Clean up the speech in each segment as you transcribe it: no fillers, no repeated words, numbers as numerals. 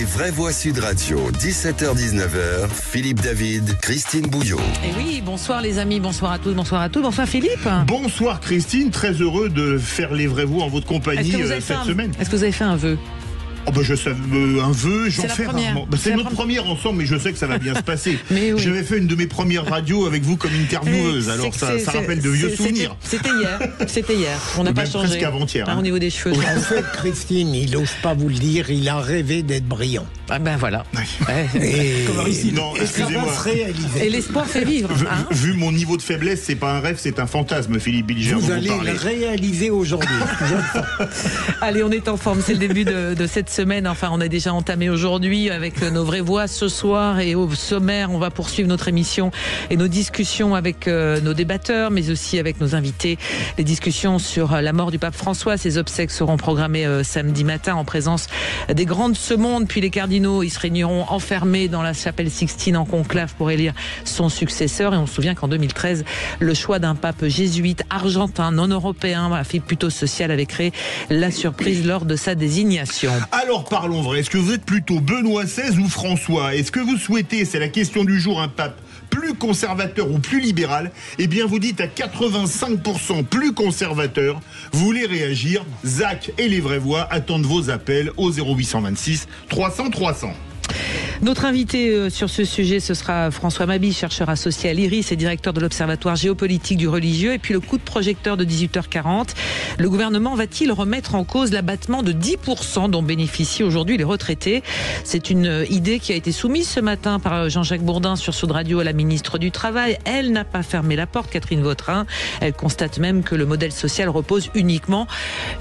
vraies voix Sud Radio, 17h-19h, Philippe David, Christine Bouillot. Et oui, bonsoir les amis, bonsoir à tous, bonsoir Philippe. Bonsoir Christine, très heureux de faire les vraies voix en votre compagnie cette semaine. Est-ce que vous avez fait un vœu? Oh bah je sais, un vœu, j'en fais première. rarement. Bah, c'est notre première ensemble, mais je sais que ça va bien se passer. Mais oui. J'avais fait une de mes premières radios avec vous comme intervieweuse, alors ça rappelle de vieux souvenirs. C'était hier. On n'a pas changé. Presque avant-hier. Au niveau des cheveux. En fait, Christine, il n'ose pas vous le dire, il a rêvé d'être brillant. Ah ben voilà. Non, excusez-moi. Et l'espoir fait vivre. Vu mon niveau de faiblesse, c'est pas un rêve, c'est un fantasme, Philippe Bilger. Vous allez le réaliser aujourd'hui. Allez, on est en forme, c'est le début de cette semaine. Enfin, on a déjà entamé aujourd'hui avec nos vraies voix ce soir, et au sommaire, on va poursuivre notre émission et nos discussions avec nos débatteurs, mais aussi avec nos invités. Les discussions sur la mort du pape François. Ses obsèques seront programmées samedi matin en présence des grands de ce monde. Puis les cardinaux, ils se réuniront enfermés dans la chapelle Sixtine en conclave pour élire son successeur. Et on se souvient qu'en 2013, le choix d'un pape jésuite argentin, non européen, à fait plutôt social, avait créé la surprise lors de sa désignation. Alors parlons vrai, est-ce que vous êtes plutôt Benoît XVI ou François? Est-ce que vous souhaitez, c'est la question du jour, un pape plus conservateur ou plus libéral? Eh bien vous dites à 85% plus conservateur. Vous voulez réagir? Zach et les vraies voix attendent vos appels au 0826 300 300. Notre invité sur ce sujet, ce sera François Mabille, chercheur associé à l'IRIS et directeur de l'Observatoire géopolitique du religieux. Et puis le coup de projecteur de 18h40. Le gouvernement va-t-il remettre en cause l'abattement de 10% dont bénéficient aujourd'hui les retraités? C'est une idée qui a été soumise ce matin par Jean-Jacques Bourdin sur Sud Radio à la ministre du Travail. Elle n'a pas fermé la porte, Catherine Vautrin. Elle constate même que le modèle social repose uniquement,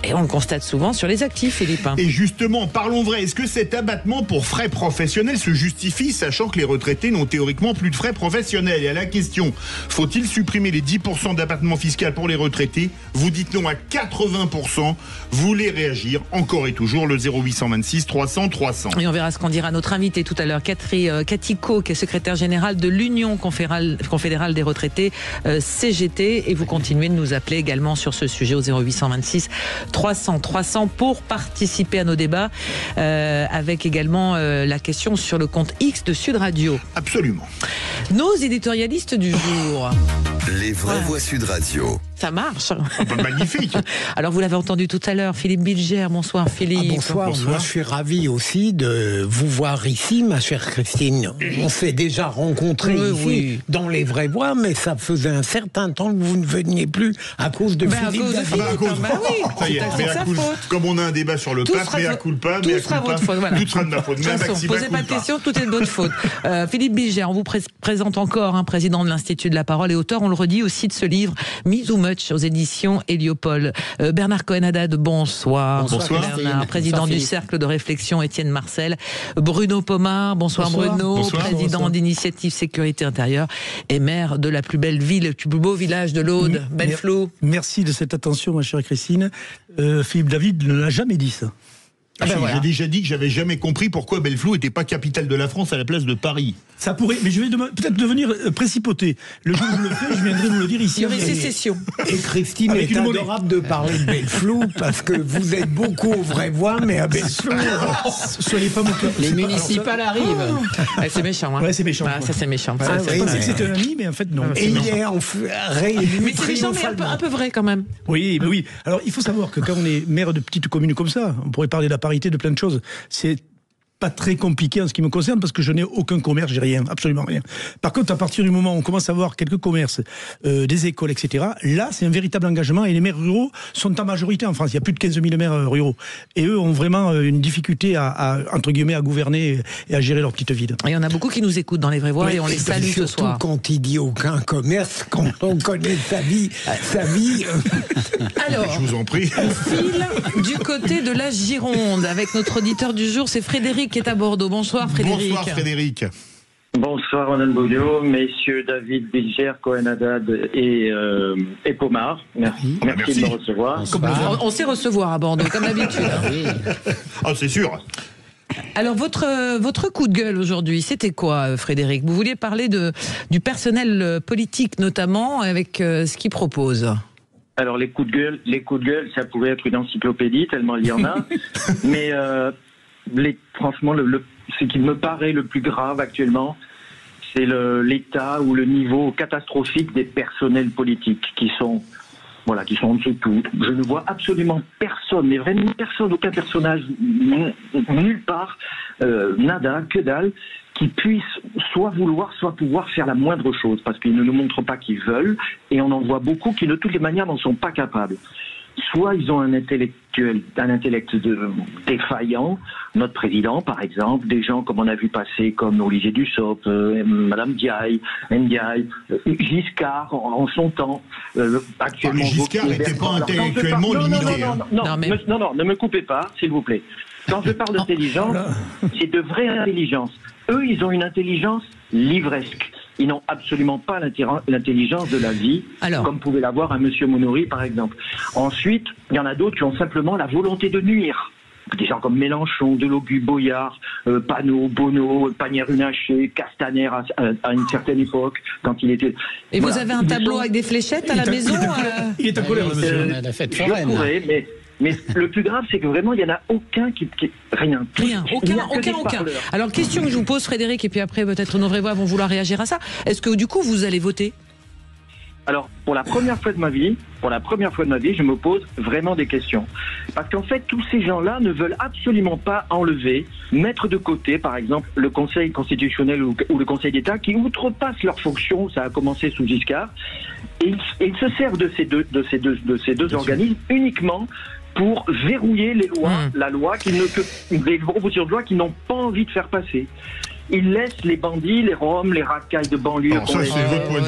et on le constate souvent, sur les actifs, Philippe. Et justement, parlons vrai, est-ce que cet abattement pour frais professionnels se justifie, sachant que les retraités n'ont théoriquement plus de frais professionnels? Et à la question, faut-il supprimer les 10% d'abattement fiscal pour les retraités? Vous dites non à 80%. Vous voulez réagir encore et toujours, le 0826 300 300. Et on verra ce qu'on dira à notre invité tout à l'heure, Cathy Co, qui est secrétaire générale de l'Union confédérale des retraités, CGT. Et vous continuez de nous appeler également sur ce sujet au 0826 300 300 pour participer à nos débats, avec également la question sur le compte X de Sud Radio. Absolument. Nos éditorialistes du jour. Les vraies voix Sud Radio. Ça marche. Magnifique. Alors vous l'avez entendu tout à l'heure, Philippe Bilger. Bonsoir Philippe. Bonsoir. Moi je suis ravi aussi de vous voir ici, ma chère Christine. On s'est déjà rencontrés ici dans les vraies voix, mais ça faisait un certain temps que vous ne veniez plus à cause de Philippe. Ça y est, comme on a un débat sur le pape, mais à coup de pas, tout sera votre faute. Voilà. Tout sera de ma faute. Posez pas de questions, tout est de votre faute. Philippe Bilger, on vous présente encore, président de l'Institut de la Parole et auteur, on le redit, aussi de ce livre, Mise ou Much, aux éditions Héliopole. Bernard Cohen-Haddad, bonsoir. Bonsoir. Bernard, président du Cercle de réflexion Étienne Marcel. Bruno Pomar, bonsoir Bruno, président d'Initiative Sécurité Intérieure et maire de la plus belle ville, le plus beau village de l'Aude, Belleflot. Merci de cette attention, ma chère Christine. Philippe David ne l'a jamais dit, ça. J'ai déjà dit que j'avais jamais compris pourquoi Belleflot n'était pas capitale de la France à la place de Paris. Ça pourrait, mais je vais peut-être devenir précipoté. Le jour où je le fais, je viendrai vous le dire ici. Il y aurait sécession. Et Christine est adorable de parler de Belleflot parce que vous êtes beaucoup aux vraies voix, mais à Belleflot. Soyez pas moqueurs. Les municipales arrivent. C'est méchant. Ouais, c'est méchant. Ça c'est méchant. Je pensais que c'était un ami, mais en fait non. Et il est réélu. Mais c'est méchant, mais un peu vrai quand même. Oui, mais oui. Alors il faut savoir que quand on est maire de petites communes comme ça, on pourrait parler de la parité, de plein de choses. C'est pas très compliqué en ce qui me concerne parce que je n'ai aucun commerce, j'ai rien, absolument rien. Par contre, à partir du moment où on commence à avoir quelques commerces, des écoles, etc., là, c'est un véritable engagement et les maires ruraux sont en majorité en France. Il y a plus de 15 000 maires ruraux. Et eux ont vraiment une difficulté entre guillemets, à gouverner et à gérer leur petite ville. Et il y en a beaucoup qui nous écoutent dans les vraies voix et on les salue ce soir. Surtout quand il dit aucun commerce, quand on connaît sa vie. Alors, je vous en prie. On file du côté de la Gironde avec notre auditeur du jour, c'est Frédéric qui est à Bordeaux. Bonsoir Frédéric. Bonsoir Frédéric. Bonsoir Ronan Bouillot, messieurs David Bilger, Cohen-Haddad et Pomar. Merci de me recevoir. On sait recevoir à Bordeaux, comme d'habitude. C'est sûr. Alors, votre coup de gueule aujourd'hui, c'était quoi, Frédéric? Vous vouliez parler du personnel politique, notamment, avec ce qu'il propose. Alors, les coups de gueule, ça pourrait être une encyclopédie, tellement il y en a. Mais franchement, ce qui me paraît le plus grave actuellement, c'est l'état ou le niveau catastrophique des personnels politiques qui sont en dessous de tout. Je ne vois absolument personne, mais vraiment personne, aucun personnage, nulle part, nada, que dalle, qui puisse soit vouloir, soit pouvoir faire la moindre chose, parce qu'ils ne nous montrent pas qu'ils veulent, et on en voit beaucoup qui de toutes les manières n'en sont pas capables. Soit ils ont un intellect défaillant, notre président par exemple, des gens comme on a vu passer comme Olivier Dussopt, Madame Ndiaye, Giscard en son temps, actuellement. Giscard n'était pas intellectuellement limité. Non, ne me coupez pas, s'il vous plaît. Quand je parle d'intelligence, c'est de vraie intelligence. Eux, ils ont une intelligence livresque. Ils n'ont absolument pas l'intelligence de la vie, comme pouvait l'avoir un monsieur Mounori, par exemple. Ensuite, il y en a d'autres qui ont simplement la volonté de nuire. Des gens comme Mélenchon, Delogu, Boyard, Panot, Bonneau, Pannier-Runacher, Castaner à une certaine époque, quand il était... Et vous avez un tableau avec des fléchettes à la maison Il est en colère, le monsieur. La fête je foraine. pourrais, mais le plus grave, c'est que vraiment, il n'y en a aucun qui... Rien. Aucun. Alors, question que je vous pose, Frédéric, et puis après, peut-être nos vrais voix vont vouloir réagir à ça. Est-ce que, du coup, vous allez voter ? Alors, pour la première fois de ma vie, je me pose vraiment des questions. Parce qu'en fait, tous ces gens-là ne veulent absolument pas enlever, mettre de côté, par exemple, le Conseil constitutionnel ou le Conseil d'État, qui outrepassent leurs fonctions. Ça a commencé sous Giscard. Et ils se servent de ces deux organismes uniquement pour verrouiller les lois, la loi les propositions de loi qu'ils n'ont pas envie de faire passer. Ils laissent les bandits, les roms, les racailles de banlieue. Alors ça,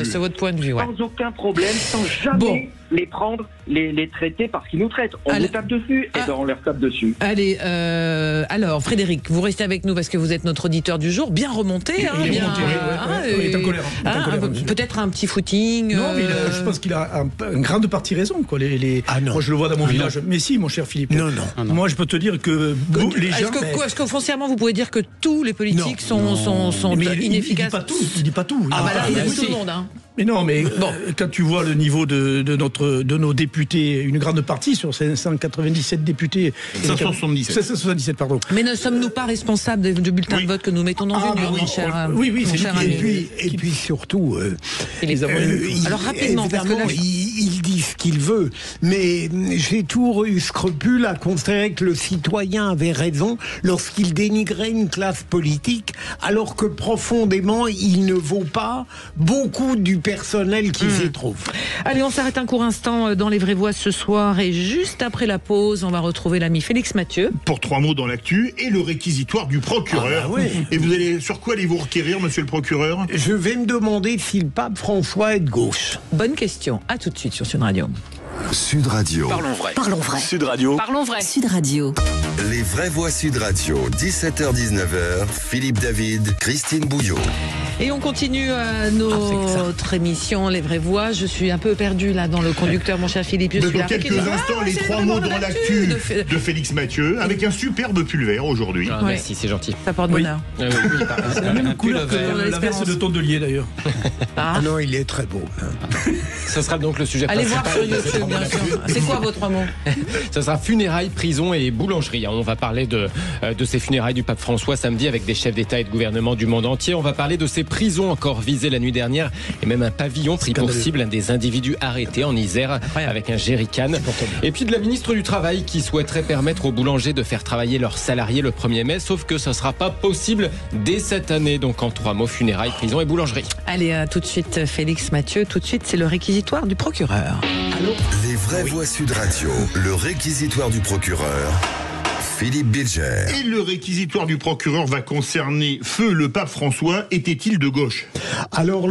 c'est votre point de vue. Sans aucun problème, sans jamais les prendre, les traiter parce qu'ils nous traitent. On nous tape dessus, et on leur tape dessus. Allez, alors Frédéric, vous restez avec nous parce que vous êtes notre auditeur du jour, bien remonté. Il est en colère. Peut-être un petit footing. Non, mais je pense qu'il a une grande partie raison. Quoi. Moi, je le vois dans mon village. Mais si, mon cher Philippe. Non. Moi, je peux te dire que les gens... Est-ce que foncièrement, vous pouvez dire que tous les politiques sont inefficaces? Il dit pas tout. Il a dit tout le monde. Mais non, mais quand tu vois le niveau de nos députés, une grande partie sur 597 députés... 577, pardon. Mais ne sommes-nous pas responsables du bulletin de vote que nous mettons dans une urne, mon cher Oui, c'est cher ami. Et puis surtout... alors rapidement, parce que là, il dit ce qu'il veut, mais j'ai toujours eu scrupule à considérer que le citoyen avait raison lorsqu'il dénigrait une classe politique, alors que profondément, il ne vaut pas beaucoup du personnel qui s'y trouve. Allez, on s'arrête un court instant dans les vraies voix ce soir, et juste après la pause, on va retrouver l'ami Félix Mathieu. Pour 3 mots dans l'actu et le réquisitoire du procureur. Et sur quoi allez-vous requérir, monsieur le procureur? Je vais me demander si le pape François est de gauche. Bonne question. À tout de suite sur Sud Radio. Sud Radio. Parlons vrai. Sud Radio. Parlons vrai. Sud Radio. Les vraies voix Sud Radio, 17h-19h, Philippe David, Christine Bouillot. Et on continue notre émission Les vraies voix. Je suis un peu perdu là dans le conducteur, mon cher Philippe. Dans quelques instants, les 3 mots dans l'actu de Félix Mathieu, avec un superbe pull vert aujourd'hui. Merci, c'est gentil. Ça porte bonheur. C'est la même couleur que la veste de Tondelier d'ailleurs. Non, il est très beau. Ce sera donc le sujet Allez principal. voir sur YouTube, bien sûr. C'est quoi vos 3 mots? Ça sera funérailles, prison et boulangerie. On va parler de ces funérailles du pape François samedi avec des chefs d'État et de gouvernement du monde entier. On va parler de ces prisons encore visées la nuit dernière et même un pavillon pris pour cible, un des individus arrêtés en Isère avec un jerrycan. Et puis de la ministre du Travail qui souhaiterait permettre aux boulangers de faire travailler leurs salariés le 1er mai, sauf que ça ne sera pas possible dès cette année. Donc en 3 mots, funérailles, prison et boulangerie. Allez, tout de suite Félix Mathieu, tout de suite c'est le réquisitoire du procureur. Les vraies voix Sud Radio, le réquisitoire du procureur. Philippe Bilger. Et le réquisitoire du procureur va concerner feu le pape François. Était-il de gauche? Alors,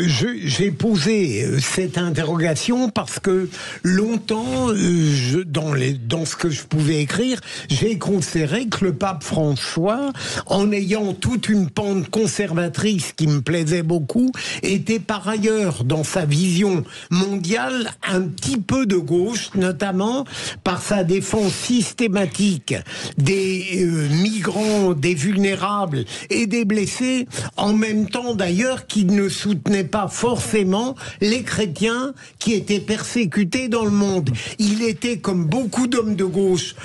j'ai posé cette interrogation parce que longtemps, dans ce que je pouvais écrire, j'ai considéré que le pape François, en ayant toute une pente conservatrice qui me plaisait beaucoup, était par ailleurs, dans sa vision mondiale, un petit peu de gauche, notamment par sa défense systématique trafic des migrants, des vulnérables et des blessés, en même temps d'ailleurs qu'il ne soutenait pas forcément les chrétiens qui étaient persécutés dans le monde. Il était, comme beaucoup d'hommes de gauche,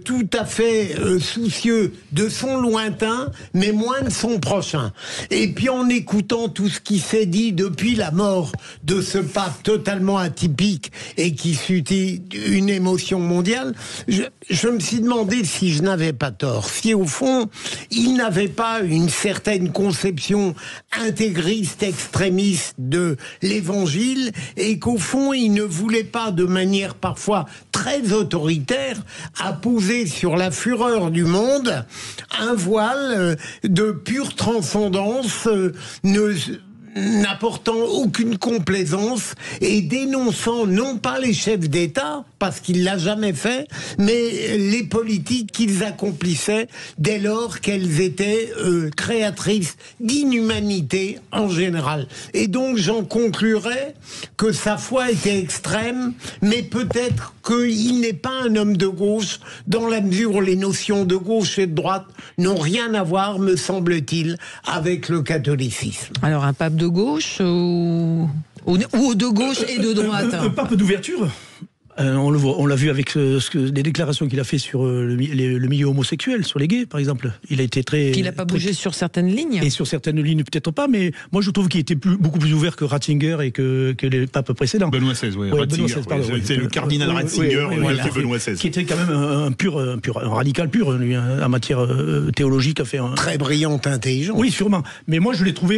tout à fait soucieux de son lointain, mais moins de son prochain. Et puis en écoutant tout ce qui s'est dit depuis la mort de ce pape totalement atypique et qui suscite une émotion mondiale, je me suis demandé si je n'avais pas tort, si au fond il n'avait pas une certaine conception intégriste, extrémiste de l'évangile, et qu'au fond il ne voulait pas, de manière parfois très autoritaire, apposer sur la fureur du monde un voile de pure transcendance, n'apportant aucune complaisance et dénonçant non pas les chefs d'État, parce qu'il l'a jamais fait, mais les politiques qu'ils accomplissaient dès lors qu'elles étaient créatrices d'inhumanité en général. Et donc j'en conclurais que sa foi était extrême, mais peut-être qu'il n'est pas un homme de gauche, dans la mesure où les notions de gauche et de droite n'ont rien à voir, me semble-t-il, avec le catholicisme. Alors un pape de gauche ou de gauche et de droite? Un pape d'ouverture. On l'a vu avec des déclarations qu'il a fait sur le milieu homosexuel, sur les gays, par exemple. Il a été très... Il n'a pas bougé sur certaines lignes. Et sur certaines lignes, peut-être pas, mais moi je trouve qu'il était beaucoup plus ouvert que Ratzinger et que les papes précédents. Benoît XVI, oui. C'est le cardinal Ratzinger, voilà, Benoît XVI. Qui était quand même un radical pur, lui, en matière théologique. A fait très brillant, intelligent. Oui, sûrement. Mais moi je l'ai trouvé,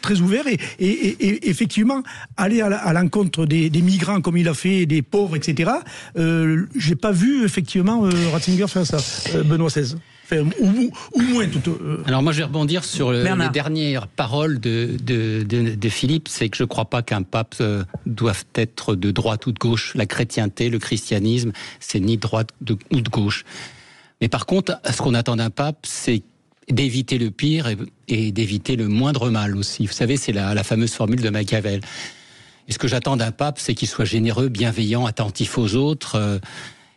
très ouvert et effectivement, aller à l'encontre des migrants comme il a fait, des pauvres, etc. J'ai pas vu effectivement Ratzinger faire ça, Benoît XVI. Enfin, ou moins tout. Alors moi je vais rebondir sur les dernières paroles de Philippe, c'est que je ne crois pas qu'un pape doive être de droite ou de gauche. La chrétienté, le christianisme, c'est ni de droite ou de gauche. Mais par contre, ce qu'on attend d'un pape, c'est d'éviter le pire et d'éviter le moindre mal aussi. Vous savez, c'est la fameuse formule de Machiavel. Et ce que j'attends d'un pape, c'est qu'il soit généreux, bienveillant, attentif aux autres,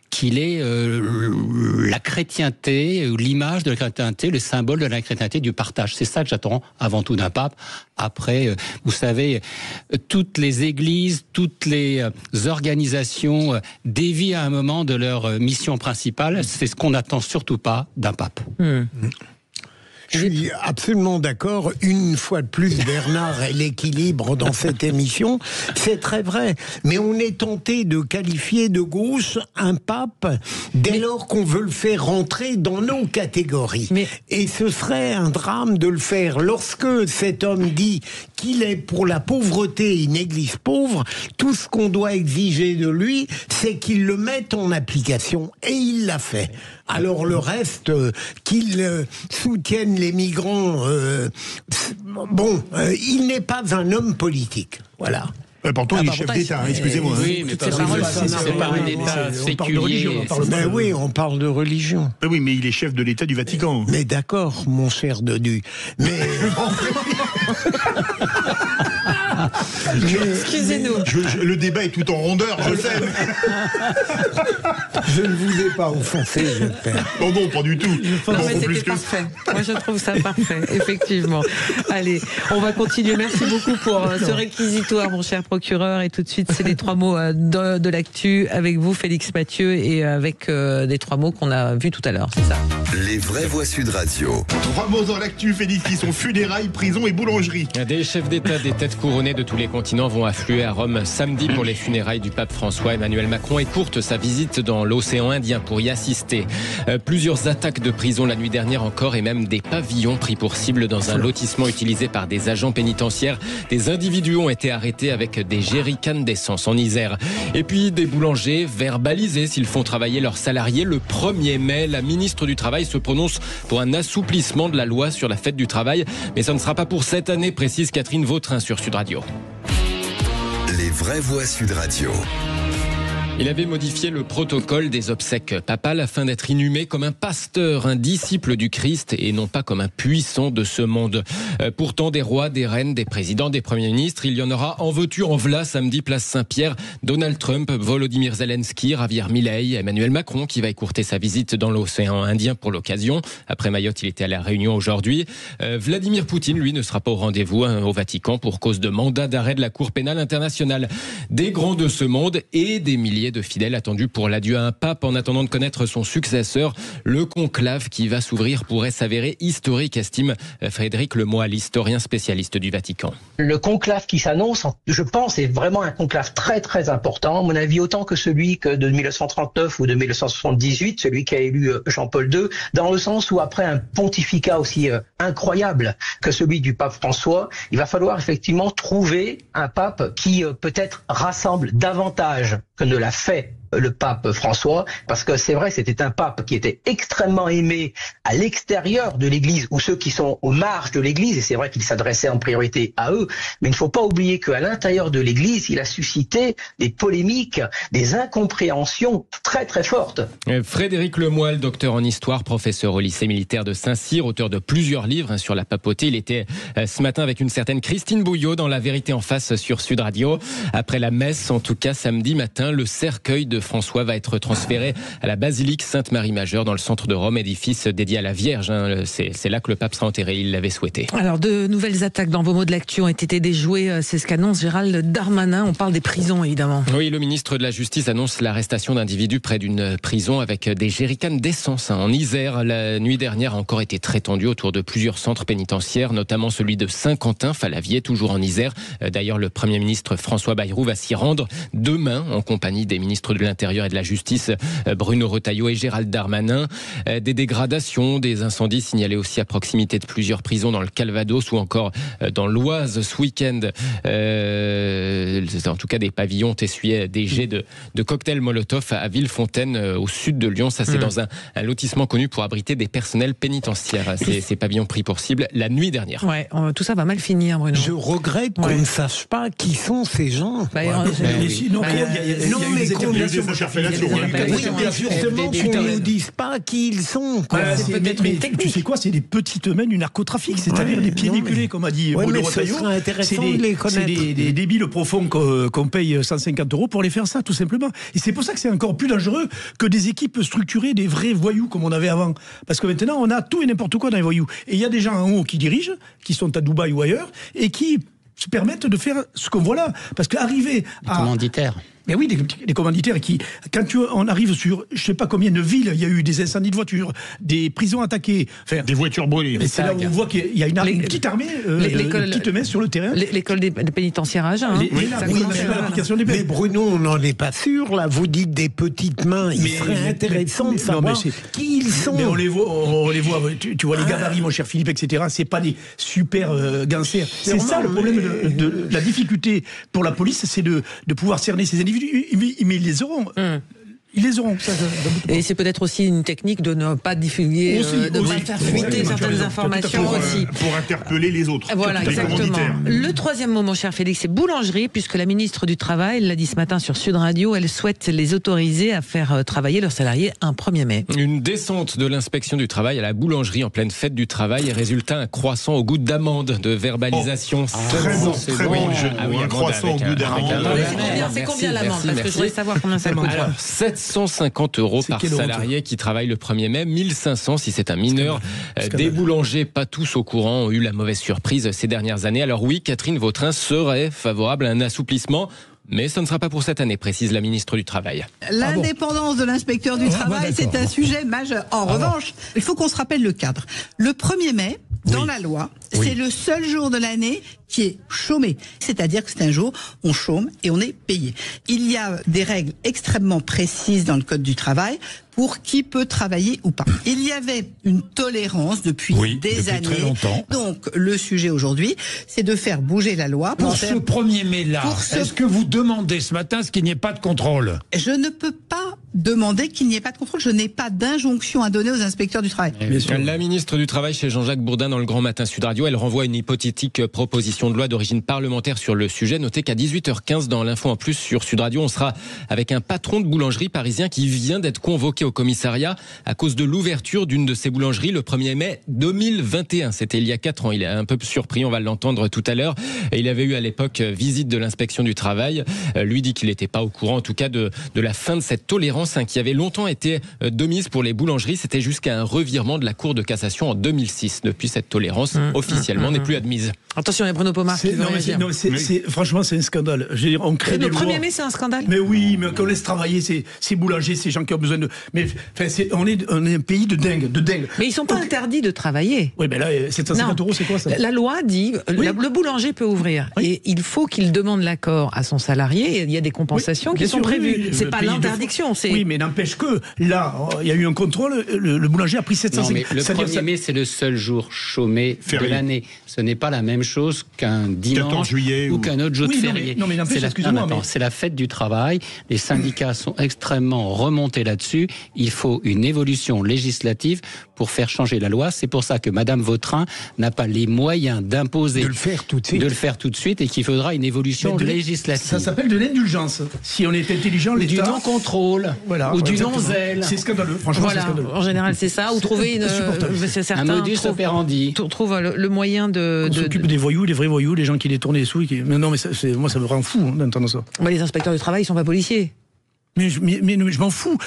qu'il ait la chrétienté, l'image de la chrétienté, le symbole de la chrétienté, du partage. C'est ça que j'attends avant tout d'un pape. Après, vous savez, toutes les églises, toutes les organisations dévient à un moment de leur mission principale. C'est ce qu'on n'attend surtout pas d'un pape. Je suis absolument d'accord. Une fois de plus, Bernard et l'équilibre dans cette émission, c'est très vrai. Mais on est tenté de qualifier de gauche un pape dès lors qu'on veut le faire rentrer dans nos catégories. Et ce serait un drame de le faire. Lorsque cet homme dit qu'il est pour la pauvreté, une église pauvre, tout ce qu'on doit exiger de lui, c'est qu'il le mette en application. Et il l'a fait. Alors le reste, qu'il soutienne les migrants, il n'est pas un homme politique. Voilà. Pourtant, il est chef d'État, excusez-moi. Oui, mais c'est pas un État séculier. Oui, on parle de religion. Oui, mais il est chef de l'État du Vatican. Mais d'accord, mon cher Dedu. Mais... Excusez-nous. Le débat est tout en rondeur, je sais. Je ne vous ai pas offensé, j'espère. Non, pas du tout. Non, mais c'était parfait. Moi, je trouve ça parfait, effectivement. Allez, on va continuer. Merci beaucoup pour ce réquisitoire, mon cher procureur. Et tout de suite, c'est les 3 mots de l'actu avec vous, Félix Mathieu, et avec des 3 mots qu'on a vus tout à l'heure, c'est ça? Les vraies voix Sud Radio. 3 mots dans l'actu, Félix, qui sont funérailles, prison et boulangerie. Des chefs d'État, des têtes couronnées de tous les continents vont affluer à Rome samedi pour les funérailles du pape François. Emmanuel Macron écourte sa visite dans l'océan Indien pour y assister. Plusieurs attaques de prison la nuit dernière encore et même des pavillons pris pour cible dans un lotissement utilisé par des agents pénitentiaires. Des individus ont été arrêtés avec des jerrycans d'essence en Isère. Et puis des boulangers verbalisés s'ils font travailler leurs salariés. Le 1er mai, la ministre du Travail se prononce pour un assouplissement de la loi sur la fête du travail. Mais ça ne sera pas pour cette année, précise Catherine Vautrin sur Sud Radio. Les vraies voix Sud Radio. Il avait modifié le protocole des obsèques papales afin d'être inhumé comme un pasteur, un disciple du Christ et non pas comme un puissant de ce monde. Pourtant, des rois, des reines, des présidents, des premiers ministres, il y en aura en veux-tu, en v'là, samedi, place Saint-Pierre. Donald Trump, Volodymyr Zelensky, Javier Milei, Emmanuel Macron qui va écourter sa visite dans l'océan Indien pour l'occasion. Après Mayotte, il était à la Réunion aujourd'hui. Vladimir Poutine, lui, ne sera pas au rendez-vous au Vatican pour cause de mandat d'arrêt de la Cour pénale internationale. Des grands de ce monde et des milliers de fidèles attendus pour l'adieu à un pape en attendant de connaître son successeur. Le conclave qui va s'ouvrir pourrait s'avérer historique, estime Frédéric Lemoyle, historien spécialiste du Vatican. Le conclave qui s'annonce, je pense, est vraiment un conclave très très important, à mon avis autant que celui de 1939 ou de 1978, celui qui a élu Jean-Paul II, dans le sens où après un pontificat aussi incroyable que celui du pape François, il va falloir effectivement trouver un pape qui peut-être rassemble davantage que ne l'a fait le pape François, parce que c'est vrai, c'était un pape qui était extrêmement aimé à l'extérieur de l'Église, ou ceux qui sont aux marges de l'Église, et c'est vrai qu'il s'adressait en priorité à eux, mais il ne faut pas oublier qu'à l'intérieur de l'Église, il a suscité des polémiques, des incompréhensions très très fortes. Frédéric Lemoyle, docteur en histoire, professeur au lycée militaire de Saint-Cyr, auteur de plusieurs livres sur la papauté. Il était ce matin avec une certaine Christine Bouillot dans La Vérité en face sur Sud Radio. Après la messe, en tout cas samedi matin, le cercueil de François va être transféré à la basilique Sainte-Marie-Majeure dans le centre de Rome, édifice dédié à la Vierge. C'est là que le pape sera enterré, il l'avait souhaité. Alors, de nouvelles attaques dans vos mots de l'actu ont été déjouées, c'est ce qu'annonce Gérald Darmanin. On parle des prisons, évidemment. Oui, le ministre de la Justice annonce l'arrestation d'individus près d'une prison avec des jerrycans d'essence en Isère. La nuit dernière a encore été très tendue autour de plusieurs centres pénitentiaires, notamment celui de Saint-Quentin-Falavier, toujours en Isère. D'ailleurs, le Premier ministre François Bayrou va s'y rendre demain en compagnie des ministres de l'Intérieur et de la Justice, Bruno Retailleau et Gérald Darmanin. Des dégradations, des incendies signalés aussi à proximité de plusieurs prisons dans le Calvados ou encore dans l'Oise ce week-end. En tout cas, des pavillons ont essuyé des jets de cocktails Molotov à Villefontaine, au sud de Lyon. Ça, c'est dans un lotissement connu pour abriter des personnels pénitentiaires. Ces pavillons pris pour cible la nuit dernière. Ouais, tout ça va mal finir, Bruno. Je regrette qu'on ne sache pas qui sont ces gens. Justement, qu'on ne nous dise pas qui ils sont. Tu sais quoi, c'est des petites mains du narcotrafic, c'est-à-dire des pieds déculés, comme a dit Bruno Retailleau. C'est des débiles profonds qu'on paye 150 € pour les faire ça, tout simplement. Et c'est pour ça que c'est encore plus dangereux que des équipes structurées, des vrais voyous comme on avait avant. Parce que maintenant, on a tout et n'importe quoi dans les voyous. Et il y a des gens en haut qui dirigent, qui sont à Dubaï ou ailleurs, et qui se permettent de faire ce qu'on voit là. Parce qu'arriver à... commanditaires. Mais oui, des commanditaires qui, quand on arrive sur, je sais pas combien de villes, il y a eu des incendies de voitures, des prisons attaquées, enfin, des voitures brûlées. C'est là où on voit qu'il y a une petite armée, une petite main sur le terrain. L'école des pénitentiaires à Agen. Mais Bruno, on n'en est pas sûr. Là, vous dites des petites mains. Il serait intéressant de savoir qui ils sont. Mais on les voit. Tu vois les gabarits, mon cher Philippe, etc. C'est pas des super gangsters. C'est ça le problème de la difficulté pour la police, c'est de pouvoir cerner ces individus. Mais ils les auront. Ils les auront. Et c'est peut-être aussi une technique de ne pas divulguer, de ne pas faire fuiter certaines informations aussi. Pour interpeller les autres. Voilà, exactement. Le troisième mot, mon cher Félix, c'est boulangerie, puisque la ministre du Travail l'a dit ce matin sur Sud Radio, elle souhaite les autoriser à faire travailler leurs salariés un 1er mai. Une descente de l'inspection du travail à la boulangerie en pleine fête du travail et résultat un croissant au goût d'amande de verbalisation. Très bon jeu. Un croissant au goût d'amande. C'est combien l'amande? Parce que je voudrais savoir combien ça coûte. 750 € par salarié qui travaille le 1er mai, 1500 si c'est un mineur. Des boulangers, pas tous au courant, ont eu la mauvaise surprise ces dernières années. Alors oui, Catherine Vautrin serait favorable à un assouplissement. Mais ce ne sera pas pour cette année, précise la ministre du Travail. L'indépendance de l'inspecteur du travail, c'est un sujet majeur. En revanche, il faut qu'on se rappelle le cadre. Le 1er mai, dans la loi, c'est le seul jour de l'année qui est chômé. C'est-à-dire que c'est un jour, on chôme et on est payé. Il y a des règles extrêmement précises dans le Code du travail pour qui peut travailler ou pas. Il y avait une tolérance depuis des années. Très longtemps. Donc, le sujet aujourd'hui, c'est de faire bouger la loi. Pour ce 1er mai-là, est-ce que vous demandez ce matin qu'il n'y ait pas de contrôle? Je ne peux pas demander qu'il n'y ait pas de contrôle. Je n'ai pas d'injonction à donner aux inspecteurs du travail. La ministre du Travail chez Jean-Jacques Bourdin dans le Grand Matin Sud Radio, elle renvoie une hypothétique proposition de loi d'origine parlementaire sur le sujet. Notez qu'à 18h15 dans l'info en plus sur Sud Radio, on sera avec un patron de boulangerie parisien qui vient d'être convoqué au commissariat à cause de l'ouverture d'une de ses boulangeries le 1er mai 2021. C'était il y a 4 ans. Il est un peu surpris, on va l'entendre tout à l'heure. Et il avait eu à l'époque visite de l'inspection du travail. Lui dit qu'il n'était pas au courant en tout cas de la fin de cette tolérance qui avait longtemps été de mise pour les boulangeries. C'était jusqu'à un revirement de la Cour de cassation en 2006. Depuis, cette tolérance officiellement n'est plus admise. Attention, il y a Bruno Pomar qui veut réagir. Franchement, c'est un scandale. Je veux dire, on crée le des 1er lois. mai, c'est un scandale. Mais oui, mais qu'on laisse travailler ces boulangers, ces gens qui ont besoin de. Mais on est un pays de dingue. Mais ils sont pas interdits de travailler. Oui, mais là, 750 €, c'est quoi ça? La loi dit le boulanger peut ouvrir et il faut qu'il demande l'accord à son salarié. Il y a des compensations qui sont prévues. C'est pas l'interdiction. Oui, mais n'empêche que là, il y a eu un contrôle. Le boulanger a pris 750. Non, mais le 1er mai, c'est le seul jour chômé de l'année. Ce n'est pas la même chose qu'un dimanche ou qu'un autre jour férié. Non, mais n'empêche, excusez-moi. C'est la fête du travail. Les syndicats sont extrêmement remontés là-dessus. Il faut une évolution législative pour faire changer la loi. C'est pour ça que Madame Vautrin n'a pas les moyens d'imposer de le faire tout de suite et qu'il faudra une évolution législative. Ça s'appelle de l'indulgence. Si on est intelligent, l'État... Du non-contrôle. Voilà, ou du non-zèle. C'est scandaleux, franchement, voilà, c'est scandaleux. En général, c'est ça. Ou trouver un modus operandi. Trouve le moyen de... On s'occupe des voyous, des vrais voyous, les gens qui détournent les sous. Non, mais moi, ça me rend fou d'entendre ça. Les inspecteurs du travail, ils sont pas policiers. Mais je m'en fous.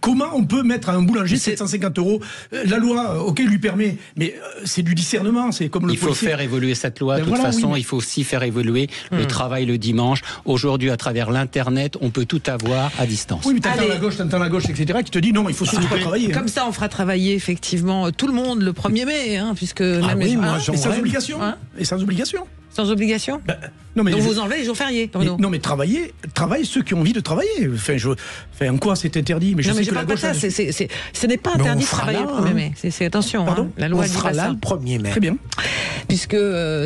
Comment on peut mettre à un boulanger 750 €? La loi, ok, lui permet, mais c'est du discernement. C'est comme le policier. Il faut faire évoluer cette loi. De toute façon, il faut aussi faire évoluer le travail le dimanche. Aujourd'hui, à travers l'Internet, on peut tout avoir à distance. Oui, mais t'entends la gauche, etc., qui te dit non, il faut surtout pas travailler. Comme ça, on fera travailler effectivement tout le monde le 1er mai, puisque même et sans obligation. Et sans obligation. Sans obligation non, mais donc vous enlevez les jours fériés, Bruno. Non, mais travaillent ceux qui ont envie de travailler. En quoi c'est interdit? Mais je sais que la gauche... ce n'est pas interdit de travailler le 1er mai. Attention, la loi on fera là le 1er mai. Très bien. Puisque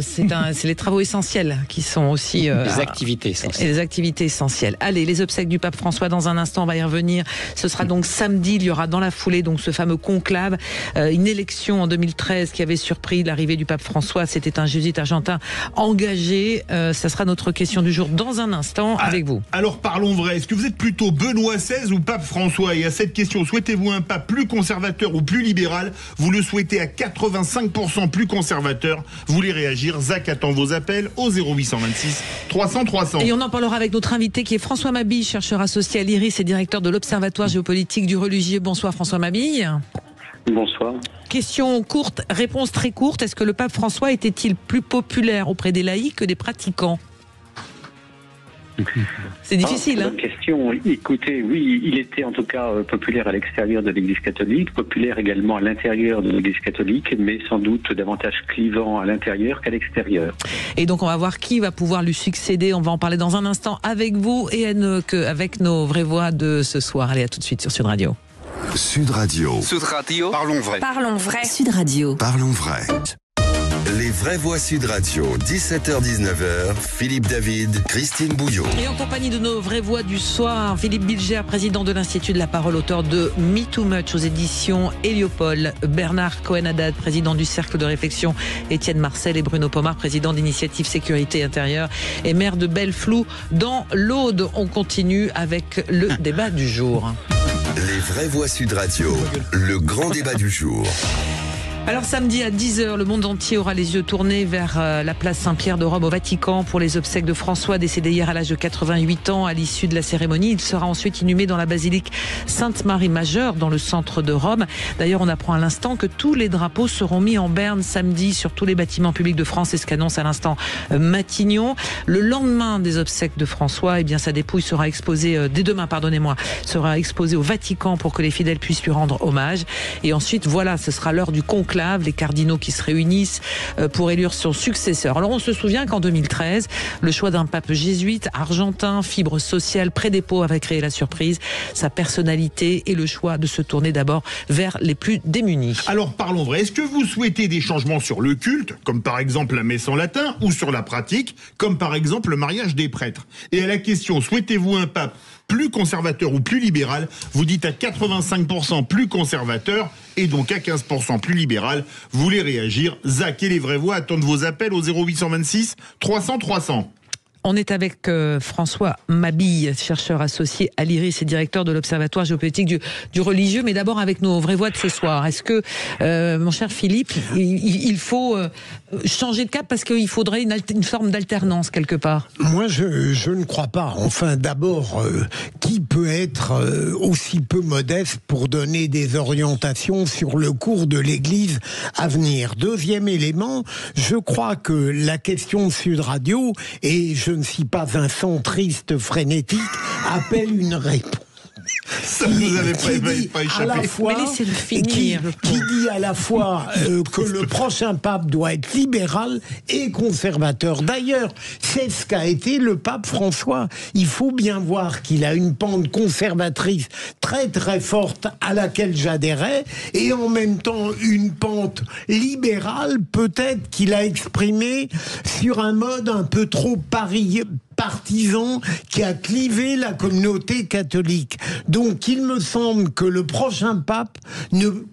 c'est les travaux essentiels qui sont aussi... les activités essentielles. Les activités essentielles. Allez, les obsèques du pape François, dans un instant, on va y revenir. Ce sera donc samedi, il y aura dans la foulée donc ce fameux conclave, une élection en 2013 qui avait surpris l'arrivée du pape François. C'était un jésuite argentin engagé. Ça sera notre question du jour dans un instant avec vous. Alors parlons vrai, est-ce que vous êtes plutôt Benoît XVI ou pape François? Et à cette question, souhaitez-vous un pape plus conservateur ou plus libéral? Vous le souhaitez à 85% plus conservateur. Vous voulez réagir? Zach attend vos appels au 0826 300 300. Et on en parlera avec notre invité qui est François Mabille, chercheur associé à l'IRIS et directeur de l'Observatoire géopolitique du religieux. Bonsoir François Mabille. Bonsoir. Question courte, réponse très courte. Est-ce que le pape François était-il plus populaire auprès des laïcs que des pratiquants? C'est difficile, bonne question. Écoutez, oui, il était en tout cas populaire à l'extérieur de l'Église catholique, populaire également à l'intérieur de l'Église catholique, mais sans doute davantage clivant à l'intérieur qu'à l'extérieur. Et donc on va voir qui va pouvoir lui succéder. On va en parler dans un instant avec vous et avec nos vraies voix de ce soir. Allez, à tout de suite sur Sud Radio. Sud Radio. Sud Radio. Parlons vrai. Parlons vrai. Sud Radio. Parlons vrai. Les vraies voix Sud Radio, 17h-19h, Philippe David, Christine Bouillot. Et en compagnie de nos vraies voix du soir, Philippe Bilger, président de l'Institut de la Parole, auteur de Me Too Much aux éditions Héliopole, Bernard Cohen-Haddad, président du Cercle de réflexion Étienne Marcel et Bruno Pomar, président d'Initiative Sécurité Intérieure et maire de Belleflou dans l'Aude. On continue avec le débat du jour. Les vraies voix Sud Radio, le grand débat du jour. Alors samedi à 10h, le monde entier aura les yeux tournés vers la place Saint-Pierre de Rome au Vatican pour les obsèques de François, décédé hier à l'âge de 88 ans. À l'issue de la cérémonie, il sera ensuite inhumé dans la basilique Sainte-Marie-Majeure dans le centre de Rome. D'ailleurs, on apprend à l'instant que tous les drapeaux seront mis en berne samedi sur tous les bâtiments publics de France. C'est ce qu'annonce à l'instant Matignon. Le lendemain des obsèques de François, sa dépouille sera exposée, dès demain, sera exposée au Vatican pour que les fidèles puissent lui rendre hommage. Et ensuite, ce sera l'heure du conclave. Les cardinaux qui se réunissent pour élire son successeur. Alors on se souvient qu'en 2013, le choix d'un pape jésuite argentin, fibre sociale, près des pauvres avait créé la surprise, sa personnalité et le choix de se tourner d'abord vers les plus démunis. Alors parlons vrai, est-ce que vous souhaitez des changements sur le culte, comme par exemple la messe en latin, ou sur la pratique, comme par exemple le mariage des prêtres? Et à la question, souhaitez-vous un pape plus conservateur ou plus libéral. Vous dites à 85% plus conservateur et donc à 15% plus libéral. Vous voulez réagir? Zach et les vraies voix attendent vos appels au 0826 300 300. On est avec François Mabille, chercheur associé à l'IRIS et directeur de l'Observatoire géopolitique du religieux. Mais d'abord avec nos vraies voix de ce soir. Est-ce que, mon cher Philippe, il faut changer de cap parce qu'il faudrait une forme d'alternance quelque part? Moi, je ne crois pas. Enfin, d'abord, qui peut être aussi peu modeste pour donner des orientations sur le cours de l'Église à venir? Deuxième élément, je crois que la question de Sud Radio, et je ne suis pas un centriste frénétique, appelle une réponse. Ça vous avez pas échappé. Mais laissez-le finir. Qui dit à la fois que le prochain pape doit être libéral et conservateur. D'ailleurs, c'est ce qu'a été le pape François. Il faut bien voir qu'il a une pente conservatrice très très forte à laquelle j'adhérais et en même temps une pente libérale peut-être qu'il a exprimée sur un mode un peu trop partisan qui a clivé la communauté catholique. Donc il me semble que le prochain pape,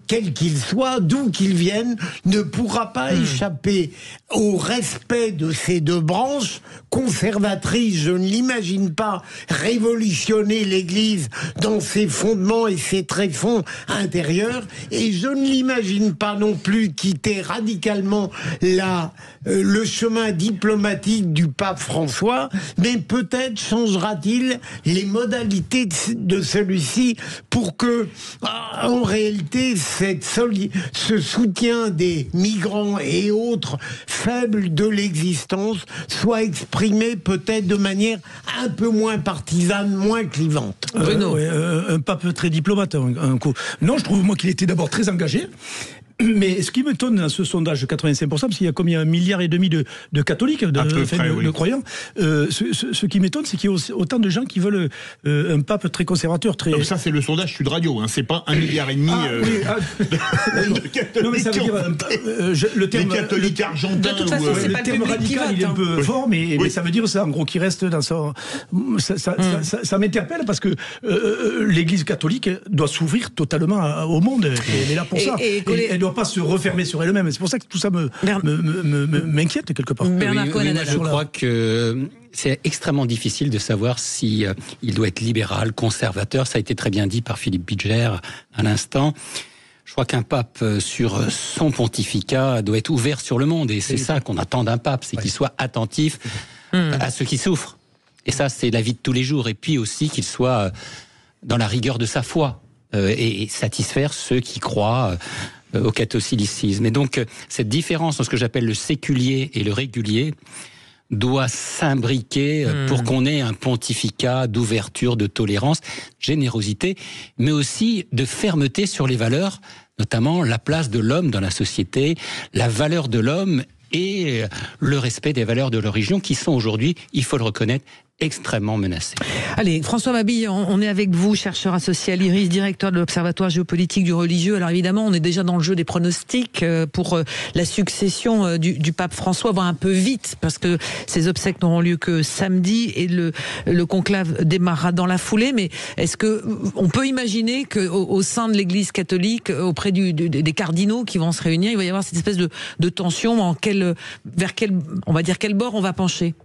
quel qu'il soit, d'où qu'il vienne, ne pourra pas échapper au respect de ces deux branches conservatrices. Je ne l'imagine pas révolutionner l'Église dans ses fondements et ses tréfonds intérieurs, et je ne l'imagine pas non plus quitter radicalement le chemin diplomatique du pape François, mais peut-être changera-t-il les modalités de celui-ci pour que, en réalité, ce soutien des migrants et autres faibles de l'existence soit exprimé peut-être de manière un peu moins partisane, moins clivante. Bruno. Un pape très diplomate. Non, je trouve moi qu'il était d'abord très engagé. Mais ce qui m'étonne dans ce sondage de 85%, parce qu'il y a combien 1,5 milliard de catholiques, de croyants, ce qui m'étonne, c'est qu'il y a autant de gens qui veulent un pape très conservateur. Très... Donc ça, c'est le sondage Sud Radio, hein, c'est pas 1,5 milliard de catholiques. Non, mais ça veut dire le terme catholiques argentins. De toute façon, c'est pas le terme radical, il est un peu fort, mais ça veut dire ça, en gros, qui reste dans son. Ça m'interpelle parce que l'Église catholique doit s'ouvrir totalement au monde. Elle est là pour ça. Elle ne doit pas se refermer sur elle-même. C'est pour ça que tout ça m'inquiète quelque part. Je crois que c'est extrêmement difficile de savoir si il doit être libéral, conservateur. Ça a été très bien dit par Philippe Bidger à l'instant. Je crois qu'un pape, sur son pontificat, doit être ouvert sur le monde. Et c'est ça qu'on attend d'un pape, c'est qu'il soit attentif à ceux qui souffrent. Et ça, c'est la vie de tous les jours. Et puis aussi qu'il soit dans la rigueur de sa foi et satisfaire ceux qui croient au catholicisme. Et donc, cette différence entre ce que j'appelle le séculier et le régulier doit s'imbriquer pour qu'on ait un pontificat d'ouverture, de tolérance, générosité, mais aussi de fermeté sur les valeurs, notamment la place de l'homme dans la société, la valeur de l'homme et le respect des valeurs de leur religion qui sont aujourd'hui, il faut le reconnaître, extrêmement menacées. Allez, François Mabille, on est avec vous, chercheur associé à l'IRIS, directeur de l'Observatoire géopolitique du religieux. Alors évidemment, on est déjà dans le jeu des pronostics pour la succession du pape François, va un peu vite, parce que ces obsèques n'auront lieu que samedi et le conclave démarrera dans la foulée. Mais est-ce que on peut imaginer qu'au sein de l'Église catholique, auprès des cardinaux qui vont se réunir, il va y avoir cette espèce de tension vers quel bord on va pencher?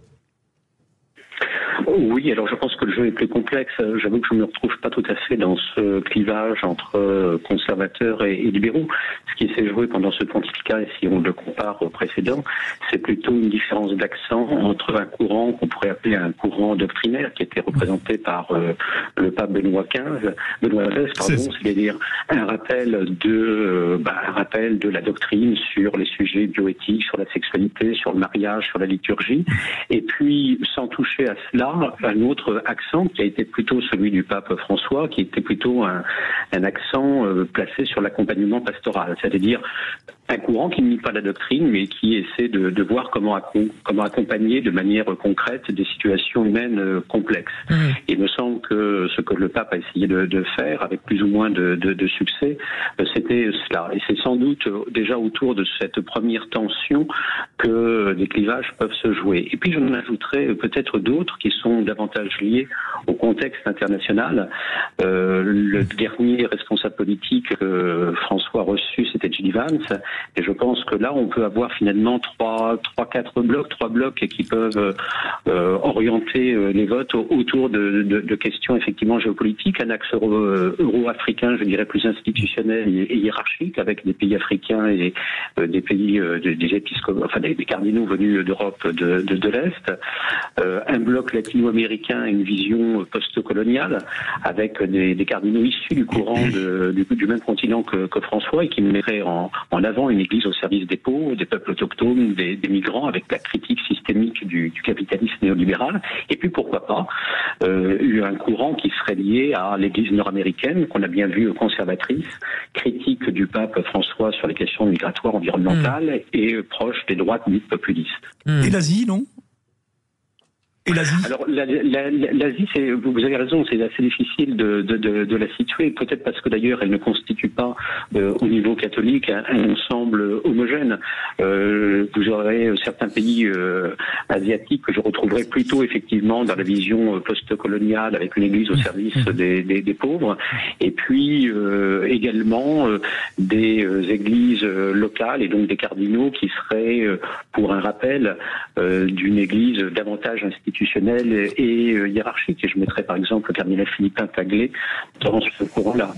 Oui, alors je pense que le jeu est plus complexe. J'avoue que je ne me retrouve pas tout à fait dans ce clivage entre conservateurs et libéraux. Ce qui s'est joué pendant ce pontificat, et si on le compare au précédent, c'est plutôt une différence d'accent entre un courant qu'on pourrait appeler un courant doctrinaire, qui était représenté par le pape Benoît XVI, c'est-à-dire un rappel de la doctrine sur les sujets bioéthiques, sur la sexualité, sur le mariage, sur la liturgie, et puis sans toucher à cela, un autre accent qui a été plutôt celui du pape François, qui était plutôt un accent placé sur l'accompagnement pastoral, c'est-à-dire un courant qui ne nie pas la doctrine, mais qui essaie de voir comment accompagner de manière concrète des situations humaines complexes. Et il me semble que ce que le pape a essayé de faire, avec plus ou moins de succès, c'était cela. Et c'est sans doute déjà autour de cette première tension que des clivages peuvent se jouer. Et puis je ajouterai peut-être d'autres qui sont davantage liés au contexte international. Le dernier responsable politique que François a reçu, c'était J.D. Vance. Et je pense que là, on peut avoir finalement trois blocs qui peuvent orienter les votes autour de questions effectivement géopolitiques, un axe euro-africain, je dirais plus institutionnel et hiérarchique, avec des pays africains et des pays des épiscopes, enfin des cardinaux venus d'Europe de l'Est, un bloc latino-américain, une vision post-coloniale, avec des cardinaux issus du courant du même continent que François, et qui mettrait en avant une église au service des pauvres, des peuples autochtones, des migrants, avec la critique systémique du capitalisme néolibéral. Et puis pourquoi pas un courant qui serait lié à l'église nord-américaine, qu'on a bien vu conservatrice, critique du pape François sur les questions migratoires, environnementales, et proche des droites dites populistes. Et l'Asie, non ? Et l'Asie ? Alors l'Asie, vous avez raison, c'est assez difficile de la situer, peut-être parce que d'ailleurs elle ne constitue pas au niveau catholique un ensemble homogène. Vous aurez certains pays asiatiques que je retrouverai plutôt effectivement dans la vision post-coloniale, avec une église au service des pauvres, et puis également des églises locales et donc des cardinaux qui seraient, pour un rappel, d'une église davantage institutionnelle et hiérarchique. Et je mettrais par exemple le cardinal Philippin Taglé dans ce courant-là.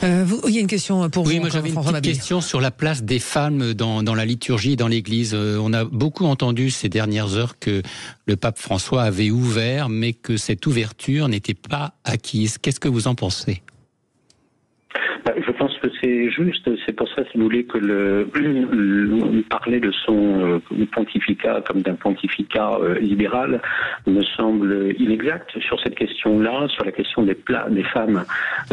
Il y a une question pour vous. Oui, moi j'avais une petite question sur la place des femmes dans la liturgie, dans l'Église. On a beaucoup entendu ces dernières heures que le pape François avait ouvert, mais que cette ouverture n'était pas acquise. Qu'est-ce que vous en pensez ? Je pense que c'est juste, c'est pour ça, si vous voulez, que parler de son pontificat comme d'un pontificat libéral me semble inexact. Sur cette question-là, sur la question des femmes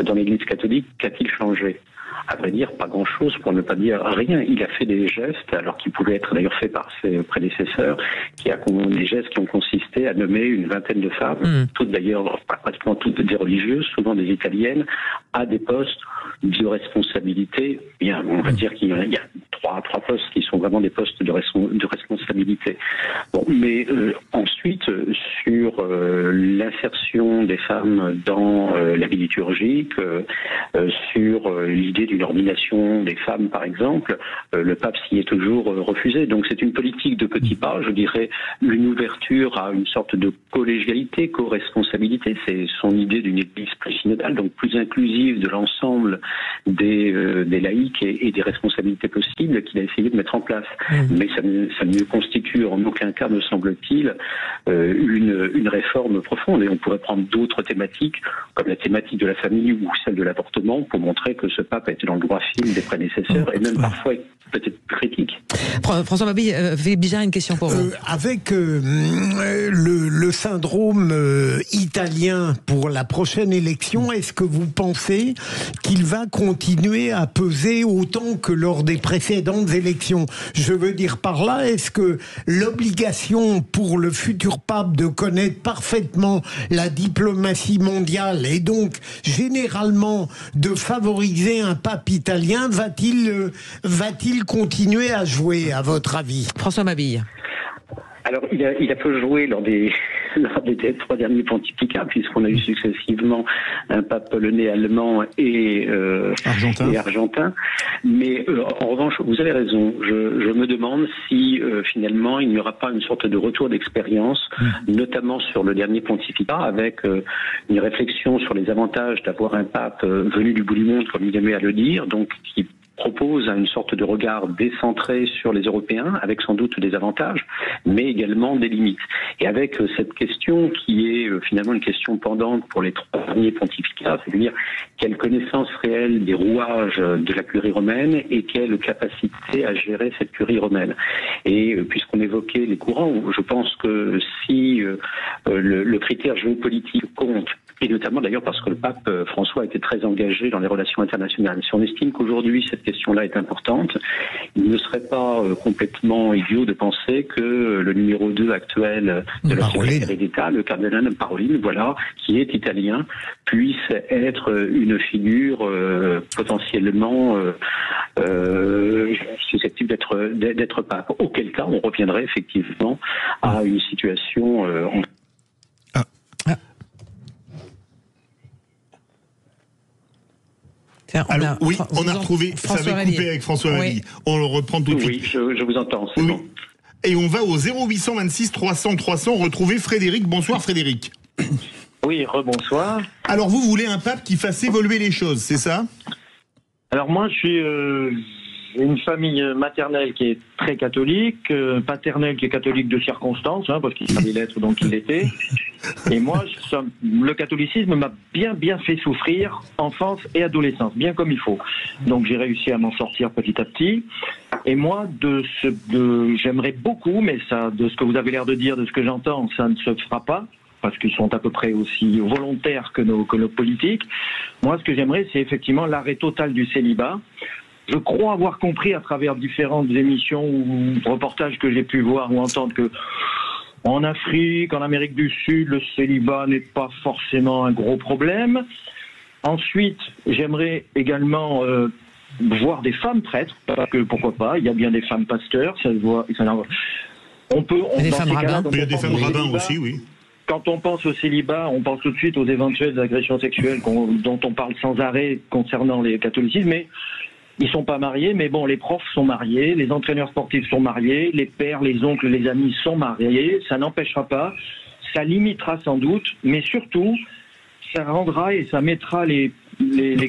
dans l'Église catholique, qu'a-t-il changé ? À vrai dire, pas grand-chose, pour ne pas dire rien. Il a fait des gestes, alors qu'ils pouvaient être d'ailleurs faits par ses prédécesseurs, des gestes qui ont consisté à nommer une vingtaine de femmes, toutes d'ailleurs, pratiquement toutes des religieuses, souvent des italiennes, à des postes de responsabilité. Bien, on va dire qu'il y a trois postes qui sont vraiment des postes de responsabilité. Bon, mais ensuite, sur l'insertion des femmes dans la vie liturgique, sur l'idée d'une ordination des femmes, par exemple, le pape s'y est toujours refusé. Donc c'est une politique de petits pas, je dirais, une ouverture à une sorte de collégialité, co-responsabilité. C'est son idée d'une église plus synodale, donc plus inclusive de l'ensemble des laïcs et des responsabilités possibles qu'il a essayé de mettre en place. Mais ça ne constitue en aucun cas, me semble-t-il, une réforme profonde. Et on pourrait prendre d'autres thématiques, comme la thématique de la famille ou celle de l'avortement, pour montrer que ce pape a été dans le droit fil des prédécesseurs, et même parfois peut-être critique. François Mabille, Bijard, une question pour vous. Avec le syndrome italien pour la prochaine élection, est-ce que vous pensez qu'il va continuer à peser autant que lors des précédentes élections? Je veux dire par là, est-ce que l'obligation pour le futur pape de connaître parfaitement la diplomatie mondiale et donc généralement de favoriser un pape italien va-t-il continuer à jouer, à votre avis? François Mabille. Alors, il a peu joué lors des 3 derniers pontificats, puisqu'on a eu successivement un pape polonais, allemand et argentin. Mais en revanche, vous avez raison. Je me demande si finalement il n'y aura pas une sorte de retour d'expérience, notamment sur le dernier pontificat, avec une réflexion sur les avantages d'avoir un pape venu du bout du monde, comme il aimait à le dire, donc qui propose une sorte de regard décentré sur les Européens, avec sans doute des avantages, mais également des limites. Et avec cette question qui est finalement une question pendante pour les 3 derniers pontificats, c'est-à-dire quelle connaissance réelle des rouages de la curie romaine et quelle capacité à gérer cette curie romaine. Et puisqu'on évoquait les courants, je pense que si le critère géopolitique compte, Et notamment d'ailleurs parce que le pape François a été très engagé dans les relations internationales. Si on estime qu'aujourd'hui cette question-là est importante, il ne serait pas complètement idiot de penser que le numéro 2 actuel de la secrétaire d'État, le cardinal Parolin, voilà, qui est italien, puisse être une figure potentiellement susceptible d'être pape. Auquel cas, on reviendrait effectivement à une situation Alors, oui, on a retrouvé, ça avait coupé avec François Mavilly. On le reprend tout de suite. Oui, je vous entends, c'est bon. Et on va au 0826 300 300 retrouver Frédéric. Bonsoir Frédéric. Oui, rebonsoir. Alors vous voulez un pape qui fasse évoluer les choses, c'est ça? Alors moi, je suis une famille maternelle qui est très catholique, paternelle qui est catholique de circonstance, parce qu'il fallait l'être, donc il l'était. Et moi, le catholicisme m'a bien fait souffrir, enfance et adolescence, bien comme il faut. Donc j'ai réussi à m'en sortir petit à petit. Et moi, j'aimerais beaucoup, mais ça, de ce que vous avez l'air de dire, de ce que j'entends, ça ne se fera pas, parce qu'ils sont à peu près aussi volontaires que nos politiques. Moi, ce que j'aimerais, c'est effectivement l'arrêt total du célibat. Je crois avoir compris à travers différentes émissions ou reportages que j'ai pu voir ou entendre que en Afrique, en Amérique du Sud, le célibat n'est pas forcément un gros problème. Ensuite, j'aimerais également voir des femmes prêtres, parce que pourquoi pas, il y a bien des femmes pasteurs, ça se voit. On peut. Des femmes rabbins. Il y a des femmes rabbins aussi, oui. Quand on pense au célibat, on pense tout de suite aux éventuelles agressions sexuelles dont on parle sans arrêt concernant les catholicismes, mais ils sont pas mariés, mais bon, les profs sont mariés, les entraîneurs sportifs sont mariés, les pères, les oncles, les amis sont mariés, ça n'empêchera pas, ça limitera sans doute, mais surtout, ça rendra et ça mettra les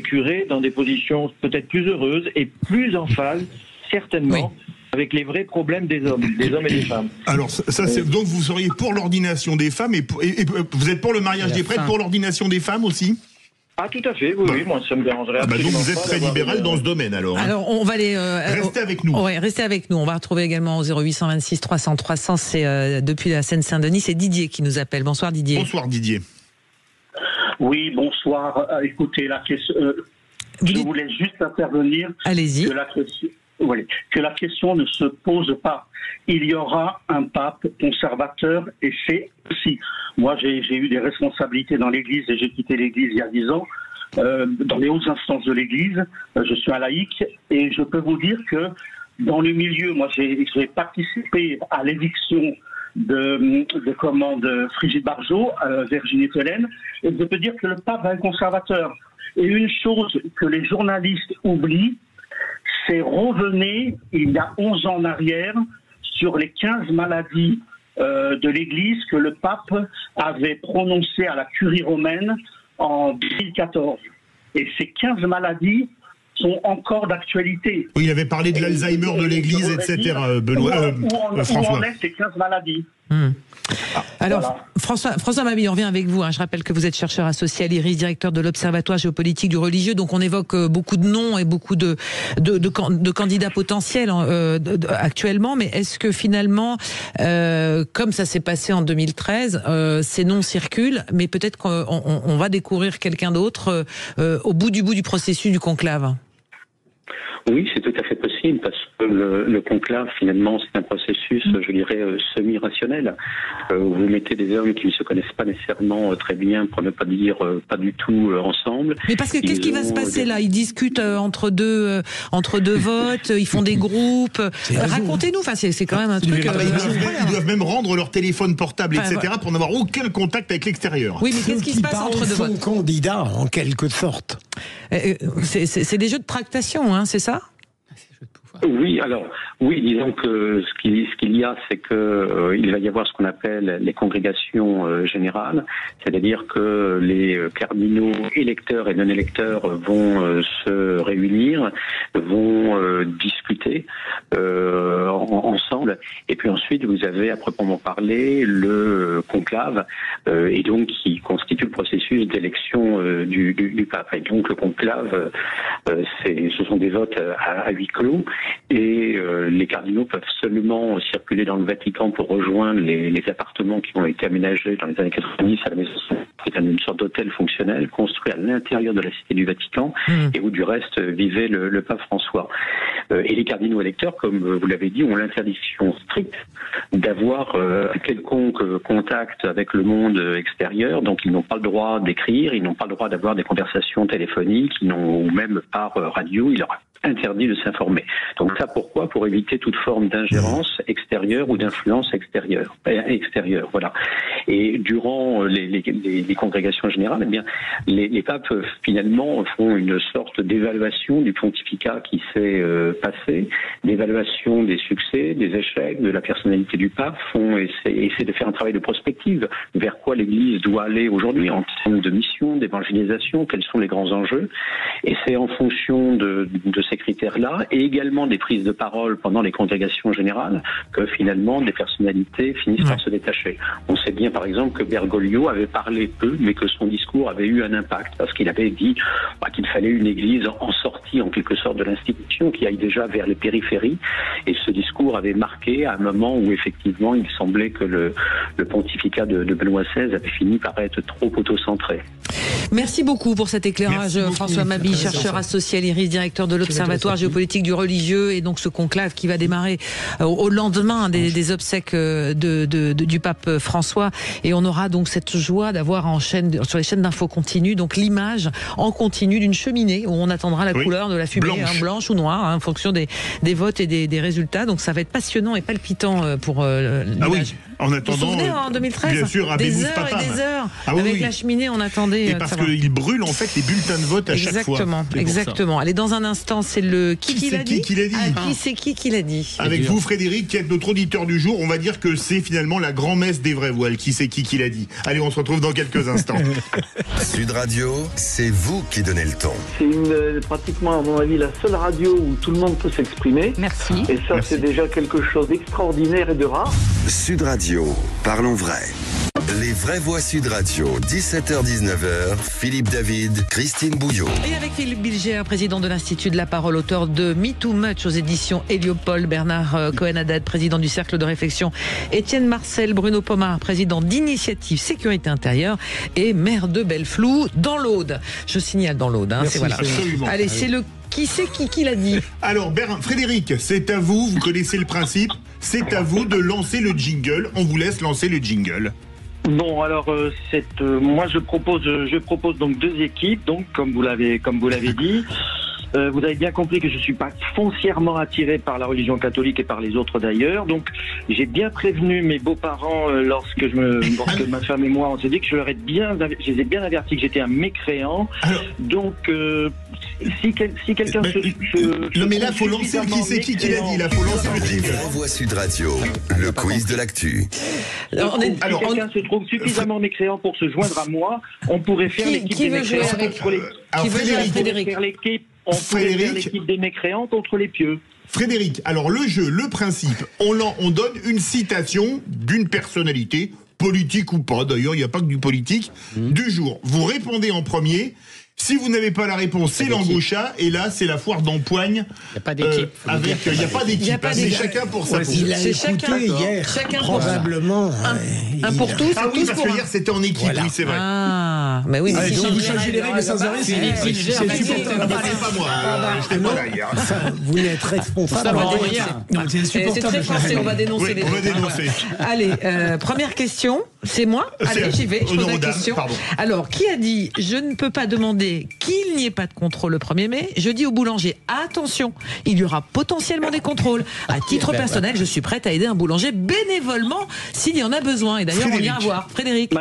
curés dans des positions peut-être plus heureuses et plus en phase, certainement, avec les vrais problèmes des hommes et des femmes. Alors, donc vous seriez pour l'ordination des femmes et vous êtes pour le mariage des prêtres, pour l'ordination des femmes aussi? Ah, tout à fait, oui, moi ça me dérangerait absolument donc vous êtes très libéral dans ce domaine alors. Alors on va aller restez avec nous. Ouais, restez avec nous. On va retrouver également au 0826 300 300. C'est depuis la Seine-Saint-Denis. C'est Didier qui nous appelle. Bonsoir Didier. Bonsoir Didier. Oui, bonsoir. Écoutez, la question. Je voulais juste intervenir. Allez-y. Que la question ne se pose pas. Il y aura un pape conservateur et c'est aussi. Moi, j'ai eu des responsabilités dans l'Église et j'ai quitté l'Église il y a 10 ans, dans les hautes instances de l'Église. Je suis un laïc et je peux vous dire que dans le milieu, moi, j'ai participé à l'éviction de Brigitte Bardot, Virginie Tellen, et je peux dire que le pape est un conservateur. Et une chose que les journalistes oublient, c'est revenir il y a 11 ans en arrière sur les 15 maladies de l'Église que le pape avait prononcées à la curie romaine en 2014. Et ces 15 maladies sont encore d'actualité. Oui, il avait parlé de l'Alzheimer de l'Église, etc. Benoît, François. Où en est ces 15 maladies? Alors, voilà. François Mabille, on revient avec vous. Je rappelle que vous êtes chercheur associé à l'IRIS, directeur de l'Observatoire géopolitique du religieux. Donc, on évoque beaucoup de noms et beaucoup de candidats potentiels actuellement. Mais est-ce que finalement, comme ça s'est passé en 2013, ces noms circulent, mais peut-être qu'on va découvrir quelqu'un d'autre au bout du processus du conclave? Oui, c'est tout à fait possible parce que le conclave, finalement, c'est un processus, je dirais, semi-rationnel. Vous mettez des hommes qui ne se connaissent pas nécessairement très bien, pour ne pas dire pas du tout ensemble. Mais parce que qu'est-ce qui va se passer là? Ils discutent entre deux votes, ils font des groupes. Racontez-nous, enfin, c'est quand même un truc. Ils doivent même rendre leur téléphone portable, etc., pour n'avoir aucun contact avec l'extérieur. Oui, mais qu'est-ce qui se passe entre deux votes? Candidats, en quelque sorte. C'est des jeux de tractation, c'est ça? Oui, alors, oui, disons que ce qu'il y a, c'est que il va y avoir ce qu'on appelle les congrégations générales, c'est-à-dire que les cardinaux électeurs et non électeurs vont se réunir, vont discuter ensemble ensemble. Et puis ensuite, vous avez, à proprement parler, le conclave, et donc qui constitue le processus d'élection du pape. Et donc le conclave, ce sont des votes à huis clos, et les cardinaux peuvent seulement circuler dans le Vatican pour rejoindre les appartements qui ont été aménagés dans les années 90 à la maison. C'est une sorte d'hôtel fonctionnel construit à l'intérieur de la cité du Vatican, et où du reste vivait le pape François. Et les cardinaux électeurs, comme vous l'avez dit, ont l'interdiction stricte d'avoir un quelconque contact avec le monde extérieur. Donc ils n'ont pas le droit d'écrire, ils n'ont pas le droit d'avoir des conversations téléphoniques, ou même par radio. Il leur a interdit de s'informer. Donc ça, pourquoi? Pour éviter toute forme d'ingérence extérieure ou d'influence extérieure. Voilà. Et durant les congrégations générales, eh bien, les papes finalement font une sorte d'évaluation du pontificat qui s'est passé, d'évaluation des succès, des échecs, de la personnalité du pape, essaient de faire un travail de prospective vers quoi l'Église doit aller aujourd'hui en termes de mission, d'évangélisation, quels sont les grands enjeux. Et c'est en fonction de ces critères-là, et également des prises de parole pendant les congrégations générales, que finalement des personnalités finissent par se détacher. On sait bien par exemple que Bergoglio avait parlé peu, mais que son discours avait eu un impact, parce qu'il avait dit qu'il fallait une église en sortie en quelque sorte de l'institution, qui aille déjà vers les périphéries, et ce discours avait marqué à un moment où effectivement il semblait que le pontificat de Benoît XVI avait fini par être trop autocentré. Merci beaucoup pour cet éclairage, François Mabille, chercheur associé à l'IRIS, directeur de l'Observatoire géopolitique du religieux, et donc ce conclave qui va démarrer au lendemain des obsèques du pape François, et on aura donc cette joie d'avoir sur les chaînes d'infos continue donc l'image en continu d'une cheminée où on attendra la couleur de la fumée, blanche ou noire, en fonction des votes et des résultats. Donc ça va être passionnant et palpitant pour l'image. En attendant, vous vous souvenez, en 2013, bien sûr, des heures et des heures avec la cheminée, on attendait. Et parce qu'ils brûlent en fait les bulletins de vote à chaque fois. Exactement. Allez, dans un instant, c'est le qui l'a dit. Qui l'a dit. Avec vous, Frédéric, qui êtes notre auditeur du jour, on va dire que c'est finalement la grand-messe des vraies voiles. Qui l'a dit. Allez, on se retrouve dans quelques instants. Sud Radio, c'est vous qui donnez le ton. C'est pratiquement, à mon avis, la seule radio où tout le monde peut s'exprimer. Merci. Et ça, c'est déjà quelque chose d'extraordinaire et de rare. Sud Radio, parlons vrai. Les vraies voix Sud Radio, 17h-19h, Philippe David, Christine Bouillot. Et avec Philippe Bilger, président de l'Institut de la Parole, auteur de Me Too Much aux éditions Héliopole, Bernard Cohen-Haddad, président du Cercle de Réflexion, Étienne Marcel, Bruno Pomar, président d'Initiative Sécurité Intérieure, et maire de Belleflou, dans l'Aude. Je signale dans l'Aude. Merci, voilà. Allez, c'est le qui l'a dit. Alors, Frédéric, c'est à vous, vous connaissez le principe, c'est à vous de lancer le jingle. On vous laisse lancer le jingle. Bon, alors moi je propose donc deux équipes, donc comme vous l'avez dit. Vous avez bien compris que je suis pas foncièrement attiré par la religion catholique et par les autres d'ailleurs. Donc j'ai bien prévenu mes beaux-parents lorsque ma femme et moi on s'est dit que je les ai bien avertis que j'étais un mécréant. Alors, donc si quelqu'un non mais là faut lancer qui l'a dit, là faut lancer le jingle. Voix Sud Radio, le quiz de l'actu. Si quelqu'un se trouve suffisamment mécréant pour se joindre à moi, on pourrait faire l'équipe des mécréants contre les... Qui veut jouer avec Frédéric? On pourrait faire l'équipe des mécréants contre les pieux. Frédéric, alors le jeu, le principe, on donne une citation d'une personnalité, politique ou pas, d'ailleurs il n'y a pas que du politique, du jour. Vous répondez en premier. Si vous n'avez pas la réponse, c'est l'angoucha, et là, c'est la foire d'empoigne. Il n'y a pas d'équipe. Il n'y a pas d'équipe. C'est chacun pour sa peau. Il a écouté hier, probablement. Un pour tous. Ah oui, parce que hier, c'était en équipe, oui, c'est vrai. Ah, mais oui. Donc vous changez les règles sans arrêt, c'est supportable. C'est pas moi, j'étais pas là hier. Vous n'êtes responsable. C'est très français, on va dénoncer les dénoncer. Allez, première question, c'est moi. Allez, j'y vais, je pose la question. Alors, qui a dit « Je ne peux pas demander qu'il n'y ait pas de contrôle le 1er mai », je dis au boulanger, attention, il y aura potentiellement des contrôles. À titre personnel, je suis prête à aider un boulanger bénévolement s'il y en a besoin. Et d'ailleurs, on vient voir. Frédéric.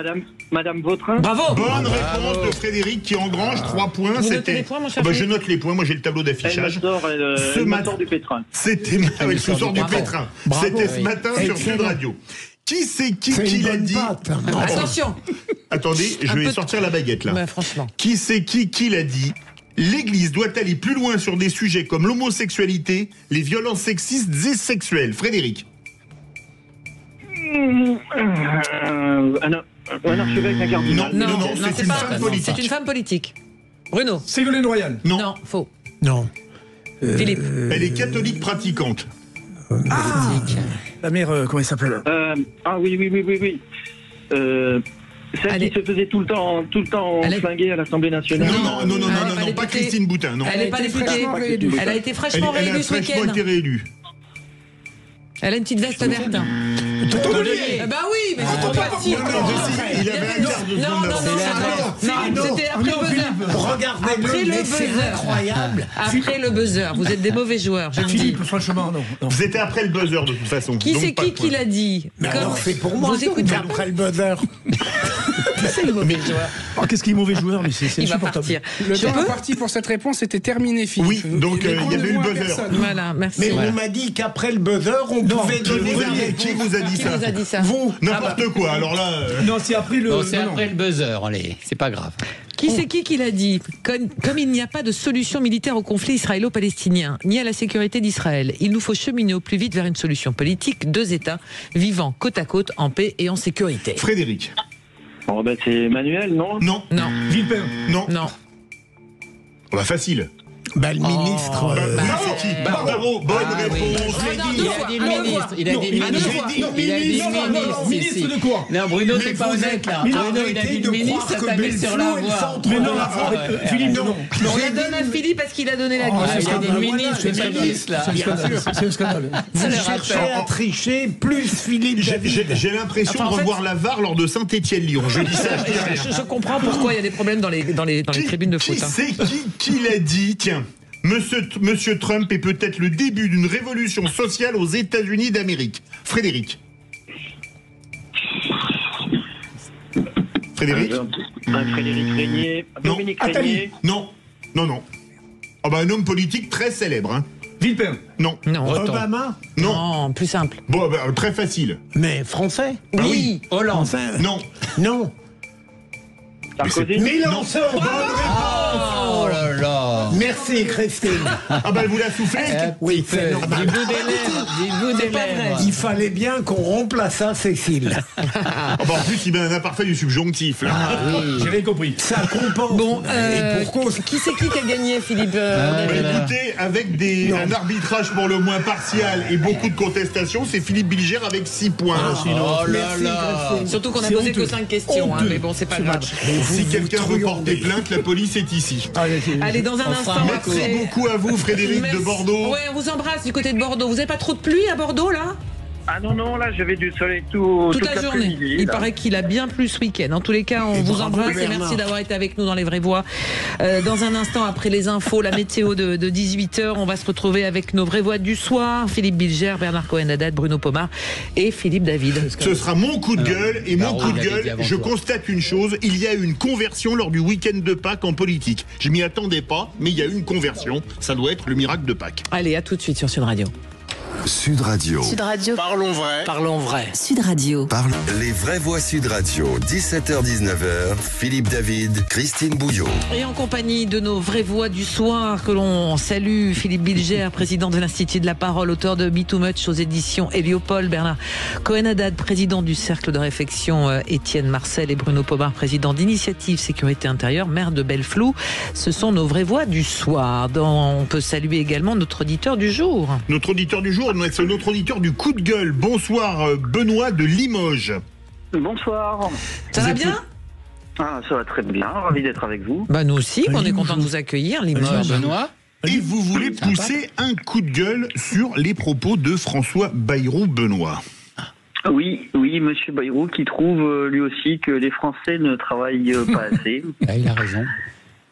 Madame Vautrin. Bravo. Bonne réponse de Frédéric qui engrange 3 points. Vous notez les points, mon cher je note les points, moi j'ai le tableau d'affichage. Ce matin du pétrin. C'était le sort du pétrin. C'était ce matin sur Sud Radio. Qui c'est qui l'a dit? Attention. Attendez, je vais sortir la baguette là. Mais franchement. Qui c'est qui l'a dit? L'Église doit aller plus loin sur des sujets comme l'homosexualité, les violences sexistes et sexuelles. Frédéric. Un archevêque, un cardinal. Non, c'est une femme politique. C'est une femme politique. Bruno. Ségolène Royal. Non, faux. Non. Philippe. Elle est catholique pratiquante. La mère, comment elle s'appelle? Oui. Celle qui se faisait tout le temps flinguer à l'Assemblée nationale. Non, pas Christine Boutin. Non. Elle n'est pas députée. Elle a été fraîchement réélue ce week-end. Elle a été réélue. Elle a une petite veste verte. Bah oui, mais c'est trop facile. Il avait un quart de seconde. Non, c'était après le buzzer. Regardez-le, c'est incroyable. Après le buzzer, vous êtes des mauvais joueurs, je le dis. Philippe, franchement, non. Vous étiez après le buzzer de toute façon. Qui c'est qui l'a dit? Mais alors c'est pour moi. Vous écoutez après le buzzer. C'est le mauvais joueur. Qu'est-ce qu'il est mauvais joueur, mais c'est Il va insupportable. partir. Le temps imparti pour cette réponse était terminé, Philippe. Oui, donc il y avait eu le buzzer. Voilà, merci. Mais on m'a dit qu'après le buzzer, on pouvait donner la réponse. Qui vous a dit ça? Qui vous a dit ça? Vous. N'importe quoi, alors là... Non, c'est après le... Non, c'est après le buzzer, allez, c'est pas grave. Qui c'est qui l'a dit? Comme il n'y a pas de solution militaire au conflit israélo-palestinien, ni à la sécurité d'Israël, il nous faut cheminer au plus vite vers une solution politique, 2 États vivant côte à côte, en paix et en sécurité. Frédéric. Oh, ben c'est Emmanuel, non? Non. Villepin. Non. Non. Bah facile. Bah le ministre... c'est qui? Bravo, bonne réponse. Il a dit le ministre. Il a dit le ministre. Ministre de quoi? Non, Bruno, c'est pas honnête là. Bruno, il a dit le ministre, t'as mis sur la voie. Mais non, Philippe, non. On la donne à Philippe parce qu'il a donné la gueule. Il a dit le ministre, c'est le ministre là. C'est un scandale. Vous cherchez à tricher plus Philippe David. J'ai l'impression de revoir la VAR lors de Saint-Étienne-Lyon. Je dis ça. Je comprends pourquoi il y a des problèmes dans les tribunes de foot. Qui c'est qui l'a dit? Tiens. Monsieur Trump est peut-être le début d'une révolution sociale aux États-Unis d'Amérique. Frédéric. Frédéric Régnier. Dominique Régnier. Non. Ah bah un homme politique très célèbre. Hein. Villepin. Non. Obama. Non, plus simple. Bon, bah, très facile. Mais français. Oui. Hollande. Non. Sarkozy. Mélenchon. Oh là là. Merci Christine. Ah bah elle vous l'a soufflé. Oui, c'est normal. Dis-vous des lèvres. Il fallait bien qu'on remplace ça, Cécile. Ah bah en plus il met un imparfait du subjonctif là. Oui. J'ai rien compris. Ça compense. Bon, et pour cause. qui c'est qui a gagné, Philippe? Écoutez, avec un arbitrage pour le moins partial et beaucoup de contestations, c'est Philippe Bilger avec 6 points. Oh là là. Surtout qu'on a posé que 5 questions, hein, mais bon, c'est pas grave. Si quelqu'un veut porter plainte, la police est ici. Allez, dans un instant. Merci beaucoup à vous, Frédéric de Bordeaux. Ouais, on vous embrasse du côté de Bordeaux. Vous n'avez pas trop de pluie à Bordeaux, là? Ah non, là, j'avais du soleil toute la journée. Il paraît qu'il a bien plu ce week-end. En tous les cas, on vous embrasse et merci d'avoir été avec nous dans Les Vraies Voix. Dans un instant, après les infos, la météo de 18h, on va se retrouver avec nos vraies voix du soir. Philippe Bilger, Bernard Cohen-Haddad, Bruno Pomar et Philippe David. Ce sera mon coup de gueule. Et mon coup de gueule, je constate une chose. Il y a eu une conversion lors du week-end de Pâques en politique. Je m'y attendais pas, mais il y a eu une conversion. Ça doit être le miracle de Pâques. Allez, à tout de suite sur Sud Radio. Sud Radio. Sud Radio. Parlons vrai. Parlons vrai. Sud Radio. Les vraies voix Sud Radio. 17h-19h. Philippe David, Christine Bouillot. Et en compagnie de nos vraies voix du soir que l'on salue, Philippe Bilger, président de l'Institut de la Parole, auteur de Me Too Much aux éditions Héliopold, Bernard Cohen-Haddad, président du Cercle de réflexion Étienne Marcel et Bruno Pomar, président d'Initiative Sécurité Intérieure, maire de Belleflou. Ce sont nos vraies voix du soir. On peut saluer également notre auditeur du jour. Notre auditeur du jour, c'est notre auditeur du coup de gueule. Bonsoir Benoît de Limoges. Bonsoir. Ça va bien ? Ah, ça va très bien, ravi d'être avec vous. Bah nous aussi, on est content de vous accueillir, Limoges. Benoît. Et vous voulez pousser un coup de gueule sur les propos de François Bayrou, Benoît. Oui, monsieur Bayrou qui trouve lui aussi que les Français ne travaillent pas assez. Il a raison.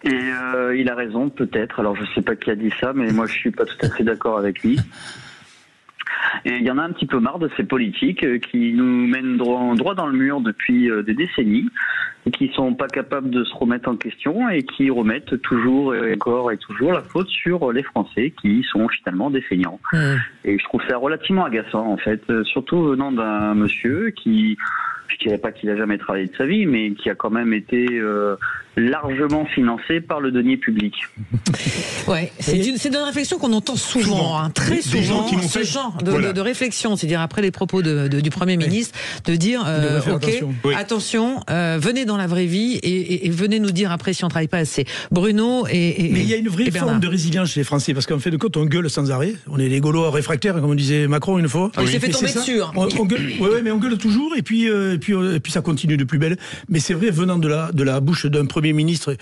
Et il a raison, peut-être. Alors, je sais pas qui a dit ça, mais moi, je suis pas tout à fait d'accord avec lui. Et il y en a un petit peu marre de ces politiques qui nous mènent droit dans le mur depuis des décennies, et qui sont pas capables de se remettre en question et qui remettent toujours et encore et toujours la faute sur les Français qui sont finalement des feignants. Et je trouve ça relativement agaçant, en fait, surtout venant d'un monsieur qui je dirais pas qu'il a jamais travaillé de sa vie, mais qui a quand même été largement financé par le denier public. Ouais, c'est une réflexion qu'on entend souvent, très souvent, ce genre de réflexion, c'est-à-dire après les propos du Premier ministre, de dire attention, venez dans la vraie vie et venez nous dire après si on travaille pas assez. Bruno mais il y a une vraie forme de résilience chez les Français, parce qu'en fait de compte on gueule sans arrêt, on est les Gaulois réfractaires comme disait Macron une fois. Il s'est fait tomber dessus. On gueule, mais on gueule toujours et puis ça continue de plus belle. Mais c'est vrai, venant de la bouche d'un Premier ministre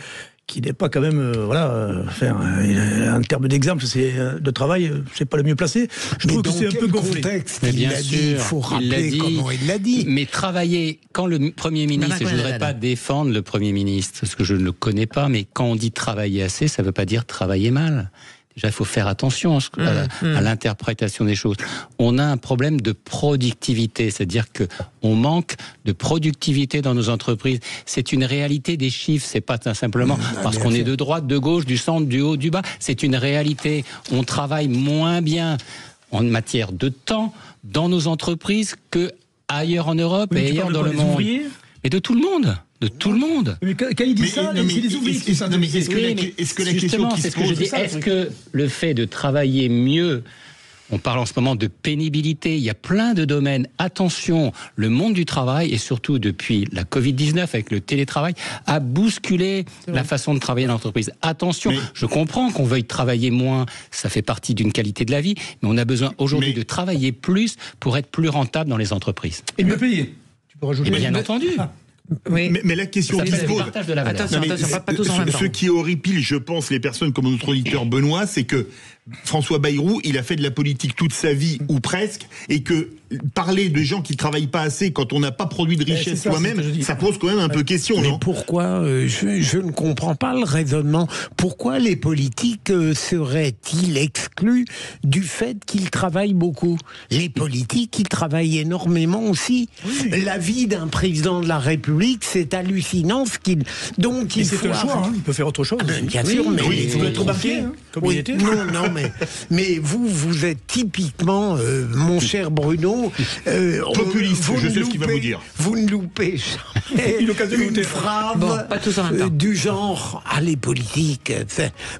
qui n'est pas quand même, en termes d'exemple, de travail, c'est pas le mieux placé. Je trouve que c'est un peu gonflé. Mais bien sûr, il faut rappeler comment il l'a dit. Mais travailler, quand le Premier ministre, je ne voudrais pas défendre le Premier ministre, parce que je ne le connais pas, mais quand on dit travailler assez, ça ne veut pas dire travailler mal. Déjà, il faut faire attention à l'interprétation des choses. On a un problème de productivité, c'est-à-dire qu'on manque de productivité dans nos entreprises. C'est une réalité des chiffres, c'est pas simplement parce qu'on est de droite, de gauche, du centre, du haut, du bas. C'est une réalité. On travaille moins bien en matière de temps dans nos entreprises que ailleurs en Europe et ailleurs dans le monde. Mais de tout le monde. De tout le monde. Mais quand il dit ça, c'est des ouvriers qui sont Est-ce que la question qui se pose, est-ce que le fait de travailler mieux, on parle en ce moment de pénibilité, il y a plein de domaines. Attention, le monde du travail, et surtout depuis la Covid-19 avec le télétravail, a bousculé la façon de travailler dans l'entreprise. Attention, je comprends qu'on veuille travailler moins, ça fait partie d'une qualité de la vie, mais on a besoin aujourd'hui de travailler plus pour être plus rentable dans les entreprises. Et mieux payé. Tu peux rajouter. Bien entendu. Mais la question qui se pose, ce qui horripile, je pense, les personnes comme notre auditeur Benoît, c'est que François Bayrou, il a fait de la politique toute sa vie, ou presque, et que parler de gens qui travaillent pas assez quand on n'a pas produit de richesse soi-même, ça pose quand même un peu question, non ? Mais pourquoi je ne comprends pas le raisonnement. Pourquoi les politiques seraient-ils exclus du fait qu'ils travaillent beaucoup ? Les politiques, ils travaillent énormément aussi. Oui. La vie d'un président de la République, c'est hallucinant ce qu'il... Donc il faut... C'est un choix, il peut faire autre chose. Bien sûr, mais... il faut être banquier, comme il était. Non, mais vous êtes typiquement, mon cher Bruno, populiste, je sais ce qu'il va vous dire. Vous ne loupez jamais une phrase du genre « les politiques ».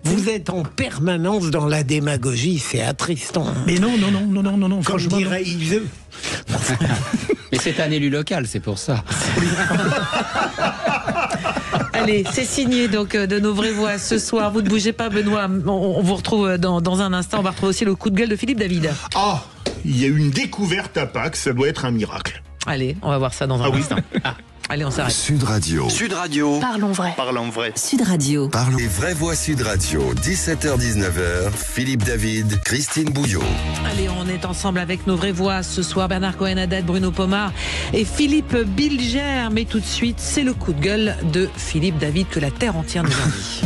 Vous êtes en permanence dans la démagogie, c'est attristant. Mais non, comme dirait Yves. Mais c'est un élu local, c'est pour ça. Allez, c'est signé donc de nos vraies voix ce soir. Vous ne bougez pas, Benoît. On vous retrouve dans un instant. On va retrouver aussi le coup de gueule de Philippe David. Ah, il y a une découverte à Pâques, ça doit être un miracle. Allez, on va voir ça dans un instant. Allez, on s'arrête. Sud Radio. Parlons vrai. Parlons vrai. Sud Radio. Parlons. Les vraies voix Sud Radio. 17h-19h. Philippe David, Christine Bouillot. Allez, on est ensemble avec nos vraies voix ce soir. Bernard Cohen-Haddad, Bruno Pomar et Philippe Bilger. Mais tout de suite, c'est le coup de gueule de Philippe David que la terre entière nous envie.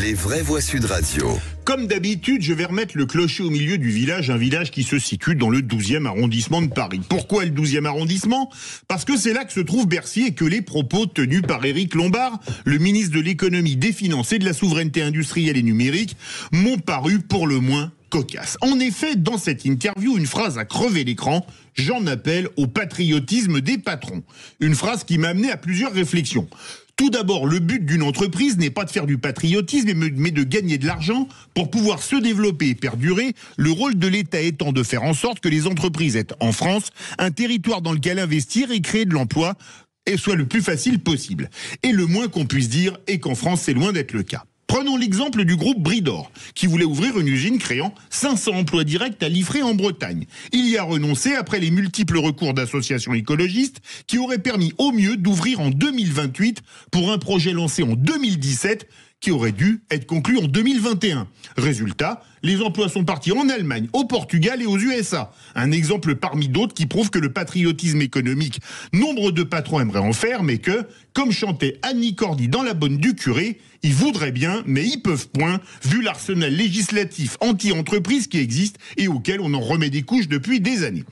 Les vraies voix Sud Radio. Comme d'habitude, je vais remettre le clocher au milieu du village, un village qui se situe dans le 12e arrondissement de Paris. Pourquoi le 12e arrondissement ? Parce que c'est là que se trouve Bercy et que les propos tenus par Éric Lombard, le ministre de l'économie, des finances et de la souveraineté industrielle et numérique, m'ont paru pour le moins cocasses. En effet, dans cette interview, une phrase a crevé l'écran, j'en appelle au patriotisme des patrons. Une phrase qui m'a amené à plusieurs réflexions. Tout d'abord, le but d'une entreprise n'est pas de faire du patriotisme, mais de gagner de l'argent pour pouvoir se développer et perdurer, le rôle de l'État étant de faire en sorte que les entreprises aient, en France, un territoire dans lequel investir et créer de l'emploi et soit le plus facile possible. Et le moins qu'on puisse dire est qu'en France, c'est loin d'être le cas. Prenons l'exemple du groupe Bridor, qui voulait ouvrir une usine créant 500 emplois directs à Liffré en Bretagne. Il y a renoncé après les multiples recours d'associations écologistes qui auraient permis au mieux d'ouvrir en 2028 pour un projet lancé en 2017 qui aurait dû être conclu en 2021. Résultat, les emplois sont partis en Allemagne, au Portugal et aux USA. Un exemple parmi d'autres qui prouve que le patriotisme économique, nombre de patrons aimeraient en faire, mais que, comme chantait Annie Cordy dans La Bonne du Curé, ils voudraient bien, mais ils peuvent point, vu l'arsenal législatif anti-entreprise qui existe et auquel on en remet des couches depuis des années.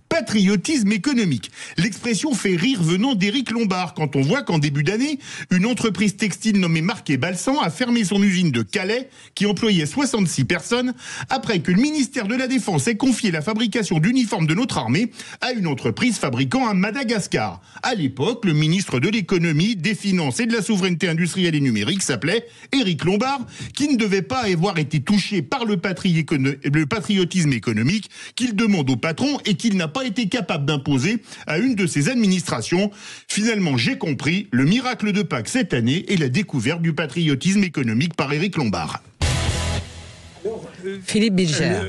Patriotisme économique. L'expression fait rire venant d'Éric Lombard quand on voit qu'en début d'année, une entreprise textile nommée Marquet Balsan a fermé son usine de Calais qui employait 66 personnes téléphone après que le ministère de la Défense ait confié la fabrication d'uniformes de notre armée à une entreprise fabriquant à Madagascar. À l'époque, le ministre de l'économie, des finances et de la souveraineté industrielle et numérique s'appelait Éric Lombard, qui ne devait pas avoir été touché par le patriotisme économique qu'il demande au patron et qu'il n'a pas été capable d'imposer à une de ses administrations. Finalement, j'ai compris, le miracle de Pâques cette année est la découverte du patriotisme économique par Éric Lombard. Philippe Bilger.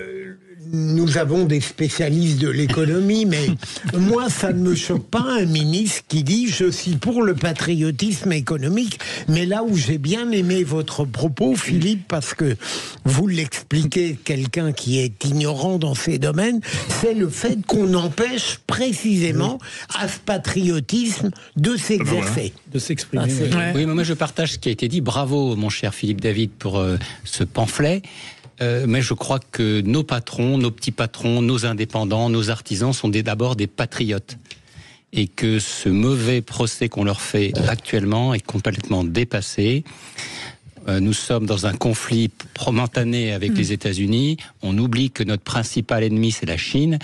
Nous avons des spécialistes de l'économie, mais moi, ça ne me choque pas un ministre qui dit « je suis pour le patriotisme économique ». Mais là où j'ai bien aimé votre propos, Philippe, parce que vous l'expliquez, quelqu'un qui est ignorant dans ces domaines, c'est le fait qu'on empêche précisément à ce patriotisme de s'exercer. De s'exprimer. Oui, mais moi je partage ce qui a été dit. Bravo, mon cher Philippe David, pour ce pamphlet. Mais je crois que nos patrons, nos petits patrons, nos indépendants, nos artisans sont d'abord des patriotes. Et que ce mauvais procès qu'on leur fait actuellement est complètement dépassé. Nous sommes dans un conflit momentané avec les États-Unis. On oublie que notre principal ennemi, c'est la Chine.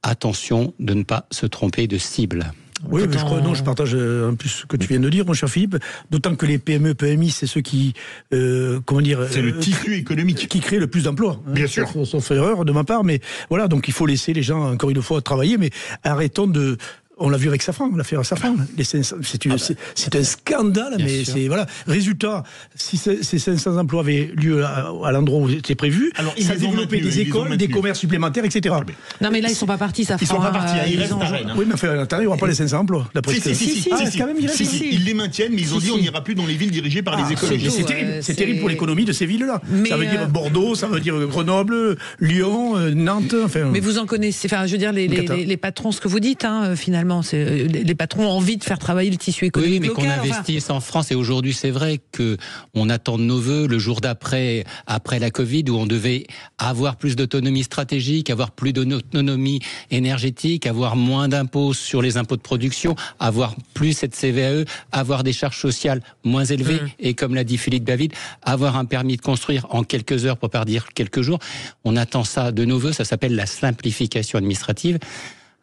Attention de ne pas se tromper de cible. Oui, mais je partage un peu ce que tu viens de dire, mon cher Philippe. D'autant que les PME, PMI, c'est ceux qui, c'est le tissu économique qui crée le plus d'emplois. Bien sûr. Sauf erreur de ma part, mais voilà, donc il faut laisser les gens encore une fois travailler, mais arrêtons de. On l'a vu avec Safran, l'affaire Safran. C'est un scandale, bien mais c'est voilà. Résultat, si ces 500 emplois avaient lieu à l'endroit où c'était prévu, alors ça a développé des écoles, des commerces supplémentaires, etc. Non, mais là ils sont pas partis, Safran. Ils sont pas partis. Ils restent à Rennes. Oui, mais enfin, à l'intérieur, il n'y aura pas les 500 emplois. Ils les maintiennent, mais ils ont dit on n'ira plus dans les villes dirigées par les écologistes. C'est terrible pour l'économie de ces villes-là. Ça veut dire Bordeaux, ça veut dire Grenoble, Lyon, Nantes. Mais vous en connaissez. Enfin, je veux dire les patrons, ce que vous dites, finalement. Les patrons ont envie de faire travailler le tissu économique local. Oui, mais qu'on investisse en France. Et aujourd'hui, c'est vrai qu'on attend de nos voeux le jour d'après, après la Covid, où on devait avoir plus d'autonomie stratégique, avoir plus d'autonomie énergétique, avoir moins d'impôts sur les impôts de production, avoir plus cette CVAE, avoir des charges sociales moins élevées. Et comme l'a dit Philippe David, avoir un permis de construire en quelques heures, pour pas dire quelques jours. On attend ça de nos voeux. Ça s'appelle la simplification administrative.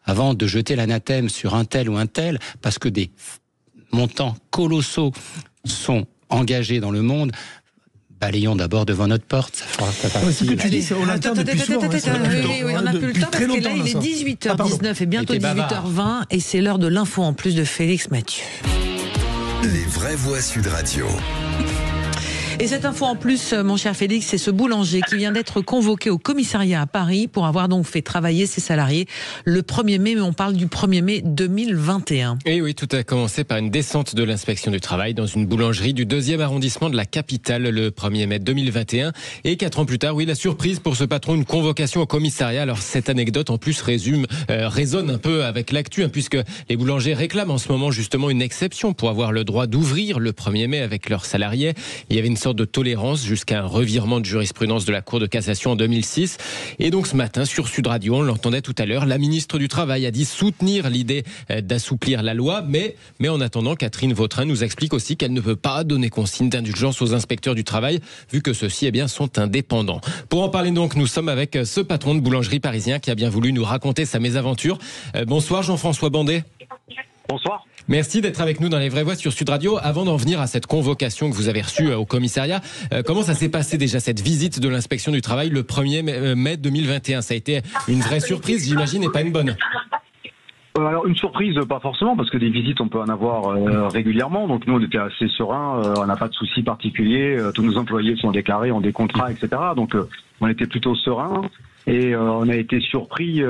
Avant de jeter l'anathème sur un tel ou un tel, parce que des montants colossaux sont engagés dans le monde, balayons d'abord devant notre porte. Ça fera ce que tu dis, on attend depuis souvent. On n'a plus le temps, parce que là, il est 18h19 et bientôt 18h20, et c'est l'heure de l'info en plus de Félix Mathieu. Les vraies voix Sud Radio. Et cette info en plus, mon cher Félix, c'est ce boulanger qui vient d'être convoqué au commissariat à Paris pour avoir donc fait travailler ses salariés le 1er mai, mais on parle du 1er mai 2021. Et oui, tout a commencé par une descente de l'inspection du travail dans une boulangerie du 2e arrondissement de la capitale le 1er mai 2021. Et 4 ans plus tard, oui, la surprise pour ce patron, une convocation au commissariat. Alors cette anecdote en plus résonne un peu avec l'actu, puisque les boulangers réclament en ce moment justement une exception pour avoir le droit d'ouvrir le 1er mai avec leurs salariés. Il y avait une sorte de tolérance jusqu'à un revirement de jurisprudence de la Cour de cassation en 2006. Et donc ce matin sur Sud Radio, on l'entendait tout à l'heure, la ministre du Travail a dit soutenir l'idée d'assouplir la loi, mais en attendant, Catherine Vautrin nous explique aussi qu'elle ne peut pas donner consigne d'indulgence aux inspecteurs du travail, vu que ceux-ci sont indépendants. Pour en parler donc, nous sommes avec ce patron de boulangerie parisien qui a bien voulu nous raconter sa mésaventure. Bonsoir Jean-François Bandet. Bonsoir. Merci d'être avec nous dans Les Vraies Voix sur Sud Radio. Avant d'en venir à cette convocation que vous avez reçue au commissariat, comment ça s'est passé déjà cette visite de l'inspection du travail le 1er mai 2021 ? Ça a été une vraie surprise, j'imagine, et pas une bonne. Alors une surprise, pas forcément, parce que des visites on peut en avoir régulièrement. Donc nous on était assez sereins, on n'a pas de soucis particuliers. Tous nos employés sont déclarés, ont des contrats, etc. Donc on était plutôt sereins. Et on a été surpris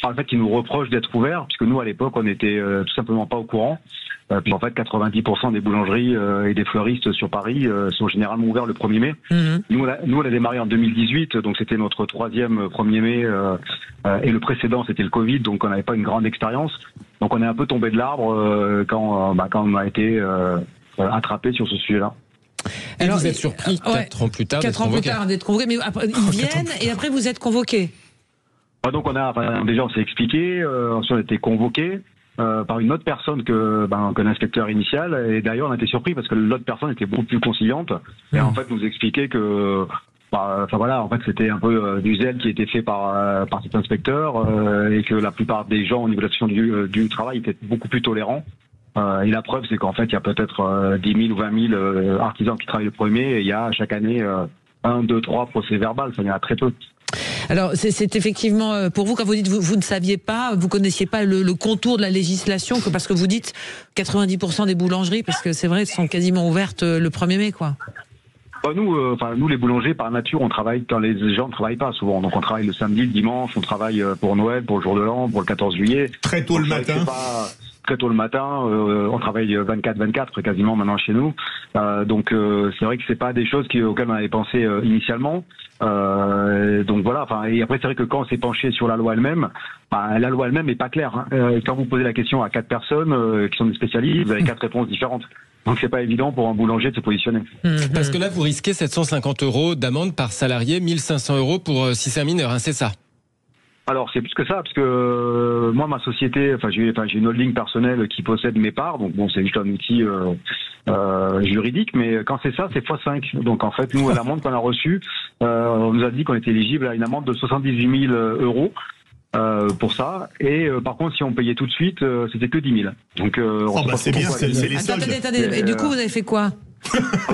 par le fait qu'ils nous reprochent d'être ouverts, puisque nous à l'époque on n'était tout simplement pas au courant. Puis en fait 90% des boulangeries et des fleuristes sur Paris sont généralement ouverts le 1er mai. Nous on a démarré en 2018, donc c'était notre 3e 1er mai, et le précédent c'était le Covid, donc on n'avait pas une grande expérience. Donc on est un peu tombé de l'arbre quand on a été attrapé sur ce sujet-là. Et alors, vous êtes surpris 4 ans plus tard d'être convoqué, mais après, ils viennent et après vous êtes convoqués. Donc déjà on s'est expliqué, ensuite on a été convoqué par une autre personne que l'inspecteur initial, et d'ailleurs on a été surpris parce que l'autre personne était beaucoup plus conciliante et en fait nous expliquait que Enfin voilà, en fait c'était un peu du zèle qui était fait par cet inspecteur et que la plupart des gens au niveau de l'action du travail étaient beaucoup plus tolérants. Et la preuve, c'est qu'en fait, il y a peut-être 10 000 ou 20 000 artisans qui travaillent le premier, et il y a chaque année 1, 2, 3 procès-verbal, ça y en a très peu. Alors, c'est effectivement, pour vous, quand vous dites vous ne saviez pas, vous connaissiez pas le contour de la législation, parce que vous dites 90% des boulangeries, parce que c'est vrai, sont quasiment ouvertes le 1er mai, quoi. Nous, les boulangers, par nature, on travaille quand les gens ne travaillent pas souvent. Donc, on travaille le samedi, le dimanche, on travaille pour Noël, pour le jour de l'an, pour le 14 juillet. Très tôt le matin. Très tôt le matin, on travaille 24/24 quasiment maintenant chez nous. Donc c'est vrai que c'est pas des choses auxquelles on avait pensé initialement. Donc voilà. Enfin, et après c'est vrai que quand on s'est penché sur la loi elle-même, la loi elle-même est pas claire. Hein. Quand vous posez la question à 4 personnes qui sont des spécialistes, vous avez 4 réponses différentes. Donc c'est pas évident pour un boulanger de se positionner. Parce que là vous risquez 750 € d'amende par salarié, 1 500 € pour si c'est un mineur, hein, c'est ça? Alors c'est plus que ça, parce que moi ma société, j'ai une holding personnelle qui possède mes parts, donc bon c'est juste un outil juridique, mais quand c'est ça, c'est x5. Donc en fait nous l'amende qu'on a reçue, on nous a dit qu'on était éligible à une amende de 78 000 € pour ça, et par contre si on payait tout de suite, c'était que 10 000. Donc c'est bien, c'est les soldes. Attendez, et du coup vous avez fait quoi?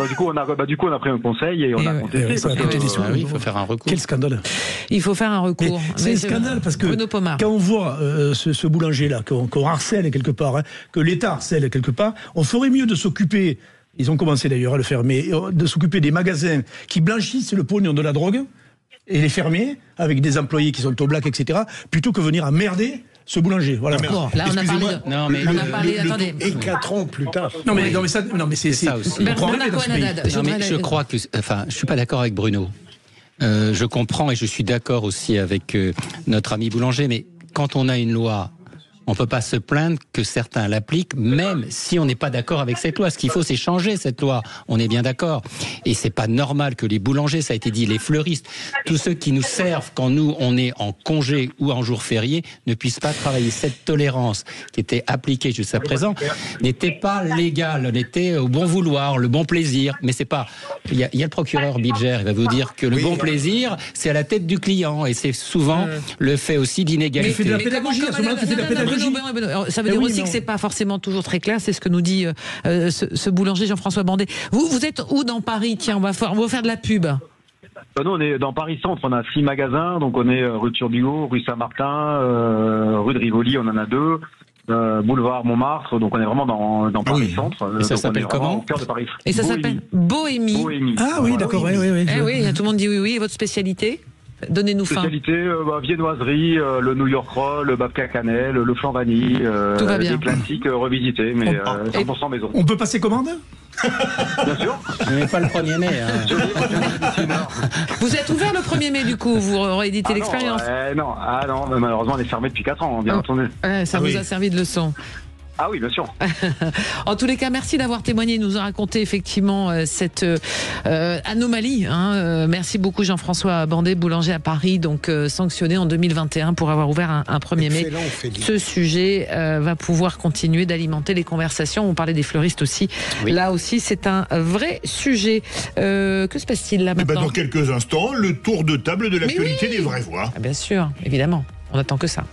Du coup, on a pris un conseil et on a contesté. Il faut faire un recours. Quel scandale. Il faut faire un recours. C'est un scandale parce que quand on voit ce boulanger-là, qu'on harcèle quelque part, hein, que l'État harcèle quelque part, on ferait mieux de s'occuper, ils ont commencé d'ailleurs à le faire, mais de s'occuper des magasins qui blanchissent le pognon de la drogue et les fermer avec des employés qui sont au black, etc., plutôt que venir emmerder ce boulanger. Voilà. Bon, là, on a parlé de... Non, mais on a parlé, attendez. Et 4 ans plus tard. Non, mais c'est ça aussi. Je crois que... Enfin, je suis pas d'accord avec Bruno. Je comprends et je suis d'accord aussi avec notre ami boulanger, mais quand on a une loi, on peut pas se plaindre que certains l'appliquent, même si on n'est pas d'accord avec cette loi. Ce qu'il faut, c'est changer cette loi. On est bien d'accord. Et c'est pas normal que les boulangers, ça a été dit, les fleuristes, tous ceux qui nous servent quand nous, on est en congé ou en jour férié, ne puissent pas travailler. Cette tolérance qui était appliquée jusqu'à présent n'était pas légale, n'était au bon vouloir, le bon plaisir. Mais c'est pas... Il y a le procureur Bilger, il va vous dire que le bon plaisir, c'est à la tête du client. Et c'est souvent le fait aussi d'inégalité. Mais il fait de la pédagogie, à ce moment-là, tu fais de la pédagogie. Ça veut dire aussi que c'est pas forcément toujours très clair, c'est ce que nous dit ce boulanger Jean-François Bandet. Vous êtes où dans Paris? Tiens, on va faire de la pub. Nous, on est dans Paris Centre, on a 6 magasins, donc on est rue de Turbigo, rue Saint-Martin, rue de Rivoli, on en a 2, boulevard Montmartre, donc on est vraiment dans Paris Centre. Et ça s'appelle comment? Au cœur de Paris. Et ça s'appelle Bohémie. Ah oui, d'accord, oui. Oui, tout le monde dit oui. Et votre spécialité? Donnez-nous faim. Spécialité, viennoiserie, le New York Roll, le babka cannelle, le flan vanille, tout va bien. Des classiques revisités, mais 100% maison. On peut passer commande? Bien sûr. Mais pas le 1er mai. Hein. Vous êtes ouvert le 1er mai du coup, vous rééditez l'expérience? Non, malheureusement on est fermé depuis 4 ans, bien entendu. Ça vous a servi de leçon. Ah oui, bien sûr. En tous les cas, merci d'avoir témoigné, nous a raconté effectivement cette anomalie. Merci beaucoup Jean-François Bandet, boulanger à Paris, donc sanctionné en 2021 pour avoir ouvert un 1er mai. Ce sujet va pouvoir continuer d'alimenter les conversations. On parlait des fleuristes aussi. Oui. Là aussi, c'est un vrai sujet. Que se passe-t-il là maintenant? Dans quelques instants, le tour de table de l'actualité des vraies voix. Bien sûr, évidemment. On attend que ça.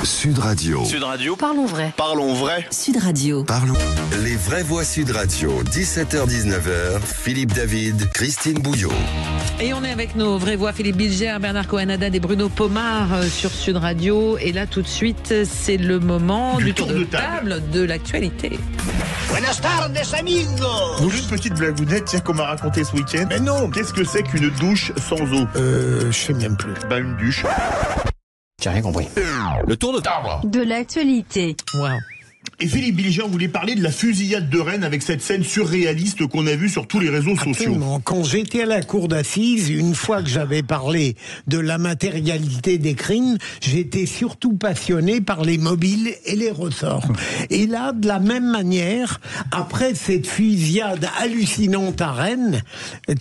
Sud Radio. Sud Radio. Parlons vrai. Parlons vrai. Sud Radio. Parlons. Les vraies voix Sud Radio. 17h-19h. Philippe David, Christine Bouillot. Et on est avec nos vraies voix, Philippe Bilger, Bernard Cohen-Haddad et Bruno Pomar sur Sud Radio. Et là, tout de suite, c'est le moment du tour de table de l'actualité. Buenas tardes, amigos. Une petite blagounette, tiens, qu'on m'a raconté ce week-end. Mais non. Qu'est-ce que c'est qu'une douche sans eau? Je sais même plus. Une douche. J'ai rien compris. Le tour de table de l'actualité. Wow. Et Philippe Bilger voulait parler de la fusillade de Rennes avec cette scène surréaliste qu'on a vue sur tous les réseaux sociaux. Absolument. Quand j'étais à la cour d'assises, une fois que j'avais parlé de la matérialité des crimes, j'étais surtout passionné par les mobiles et les ressorts. Et là, de la même manière, après cette fusillade hallucinante à Rennes,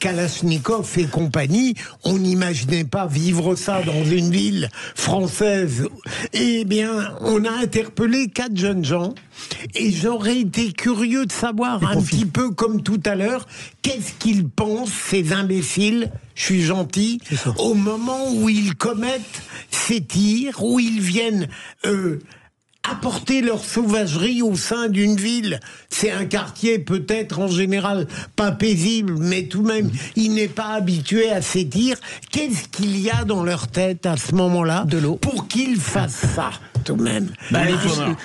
Kalachnikov et compagnie, on n'imaginait pas vivre ça dans une ville française. Eh bien, on a interpellé 4 jeunes gens Et j'aurais été curieux de savoir un petit peu comme tout à l'heure, qu'est-ce qu'ils pensent, ces imbéciles, je suis gentil, au moment où ils commettent ces tirs, où ils viennent apporter leur sauvagerie au sein d'une ville. C'est un quartier peut-être en général pas paisible, mais tout de même, il n'est pas habitué à ces tirs. Qu'est-ce qu'il y a dans leur tête à ce moment-là pour qu'ils fassent ça tout de même?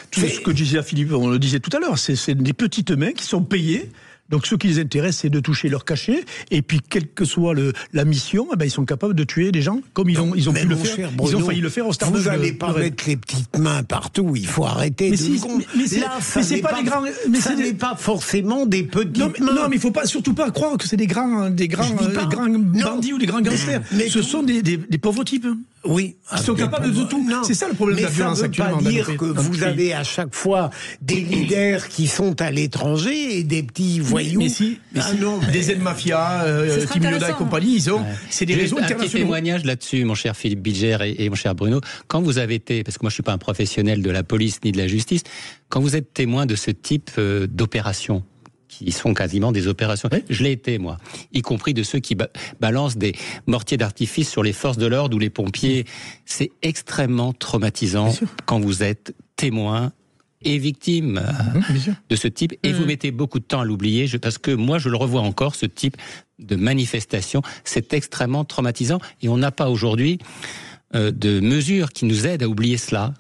Tout ce que disait Philippe, on le disait tout à l'heure, c'est des petites mains qui sont payées. Donc ce qui les intéresse, c'est de toucher leur cachet, et puis quelle que soit la mission, ils sont capables de tuer des gens comme ils ont pu le faire. Bruno, ils ont failli le faire au Stade. Vous n'allez pas mettre les petites mains partout. Il faut arrêter. Mais c'est pas des grands. Mais ça n'est pas forcément des petites mains. Non, mais il faut pas surtout pas croire que c'est des grands bandits ou des grands gangsters. Mais ce sont des pauvres types. Oui, ils sont capables de tout. C'est ça le problème de la violence actuellement. Mais ça ne veut pas dire que vous avez à chaque fois des leaders qui sont à l'étranger et des petits voyous. Des aides-mafias, Tim Yoda et compagnie, c'est des réseaux internationaux. Un petit témoignage là-dessus, mon cher Philippe Bilger et mon cher Bruno. Quand vous avez été, parce que moi je suis pas un professionnel de la police ni de la justice, quand vous êtes témoin de ce type d'opérations, qui sont quasiment des opérations. Je l'ai été, moi, y compris de ceux qui balancent des mortiers d'artifice sur les forces de l'ordre ou les pompiers. C'est extrêmement traumatisant quand vous êtes témoin et victime de ce type, et vous mettez beaucoup de temps à l'oublier, parce que moi je le revois encore, ce type de manifestation, c'est extrêmement traumatisant, et on n'a pas aujourd'hui de mesures qui nous aident à oublier cela.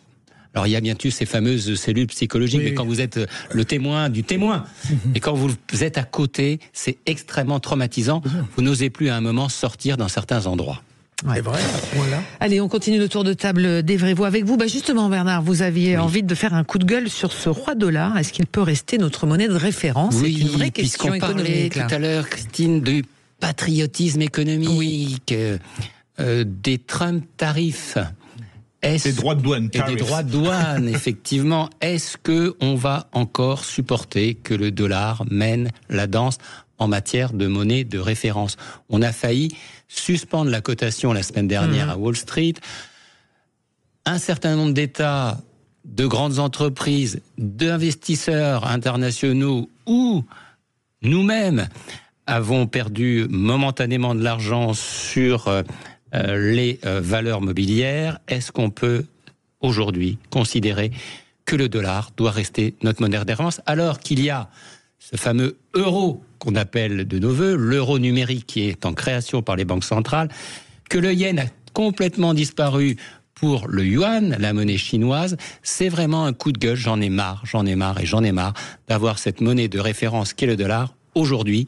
Alors il y a bien sûr ces fameuses cellules psychologiques, mais quand vous êtes le témoin du témoin, et quand vous êtes à côté, c'est extrêmement traumatisant. Vous n'osez plus à un moment sortir dans certains endroits. C'est vrai, voilà. Allez, on continue le tour de table des vraies voix avec vous. Justement, Bernard, vous aviez envie de faire un coup de gueule sur ce roi dollar. Est-ce qu'il peut rester notre monnaie de référence? C'est une vraie question économique. Tout à l'heure, Christine, du patriotisme économique, des Trump tarifs. Des droits de douane. Et des droits de douane, effectivement. Est-ce qu'on va encore supporter que le dollar mène la danse en matière de monnaie de référence? On a failli suspendre la cotation la semaine dernière à Wall Street. Un certain nombre d'États, de grandes entreprises, d'investisseurs internationaux ou nous-mêmes avons perdu momentanément de l'argent sur les valeurs mobilières. Est-ce qu'on peut aujourd'hui considérer que le dollar doit rester notre monnaie de référence, alors qu'il y a ce fameux euro qu'on appelle de nos voeux, l'euro numérique qui est en création par les banques centrales, que le yen a complètement disparu pour le yuan, la monnaie chinoise? C'est vraiment un coup de gueule. J'en ai marre d'avoir cette monnaie de référence qu'est le dollar aujourd'hui,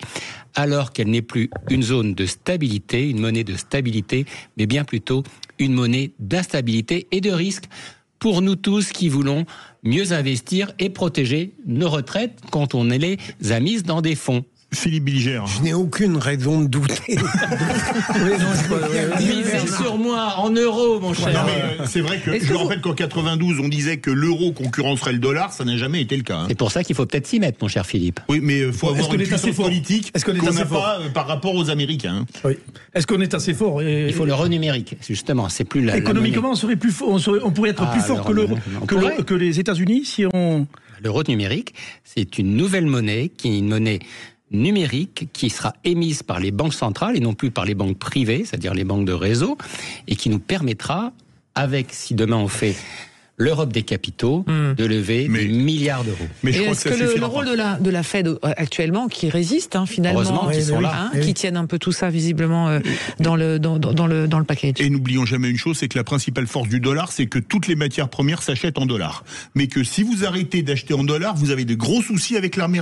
alors qu'elle n'est plus une zone de stabilité, une monnaie de stabilité, mais bien plutôt une monnaie d'instabilité et de risque pour nous tous qui voulons mieux investir et protéger nos retraites quand on les a mises dans des fonds. Philippe Bilger. Je n'ai aucune raison de douter. Misez sur moi en euros, mon cher. Non, mais c'est vrai que je rappelle qu'en 92, on disait que l'euro concurrencerait le dollar, ça n'a jamais été le cas. C'est pour ça qu'il faut peut-être s'y mettre, mon cher Philippe. Oui, mais il faut avoir une puissance politique qu'on n'a pas par rapport aux Américains. Oui. Est-ce qu'on est assez fort? Il faut l'euro numérique, justement. C'est plus économiquement, on serait plus fort. On pourrait être plus fort que les États-Unis si on. L'euro numérique, c'est une nouvelle monnaie qui est une monnaie numérique qui sera émise par les banques centrales et non plus par les banques privées, c'est-à-dire les banques de réseau, et qui nous permettra, si demain on fait l'Europe des capitaux, de lever des milliards d'euros. Mais je crois est-ce que le rôle de la Fed actuellement, qui résiste finalement, heureusement qu'ils sont là, qui tiennent un peu tout ça visiblement dans le package. Et n'oublions jamais une chose, c'est que la principale force du dollar, c'est que toutes les matières premières s'achètent en dollars. Mais que si vous arrêtez d'acheter en dollars, vous avez de gros soucis avec l'armée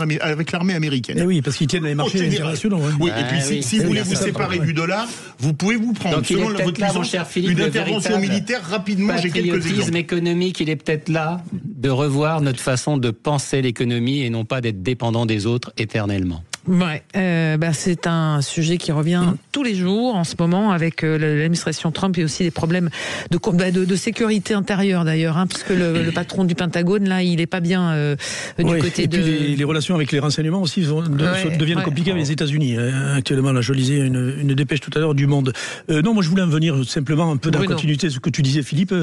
américaine. Et oui, parce qu'ils tiennent les marchés internationaux. Oui, et puis si vous voulez vous séparer du dollar, vous pouvez vous prendre, donc selon votre puissance, une intervention militaire rapidement. J'ai quelques exemples. Économique, il est peut-être là de revoir notre façon de penser l'économie et non pas d'être dépendant des autres éternellement. Ouais, c'est un sujet qui revient tous les jours en ce moment avec l'administration Trump et aussi des problèmes de sécurité intérieure d'ailleurs, puisque le patron du Pentagone là, il est pas bien du côté de. Et puis les relations avec les renseignements aussi deviennent compliquées avec les États-Unis. Actuellement, là, je lisais une dépêche tout à l'heure du Monde. Non, moi je voulais en venir simplement un peu dans la continuité de ce que tu disais, Philippe.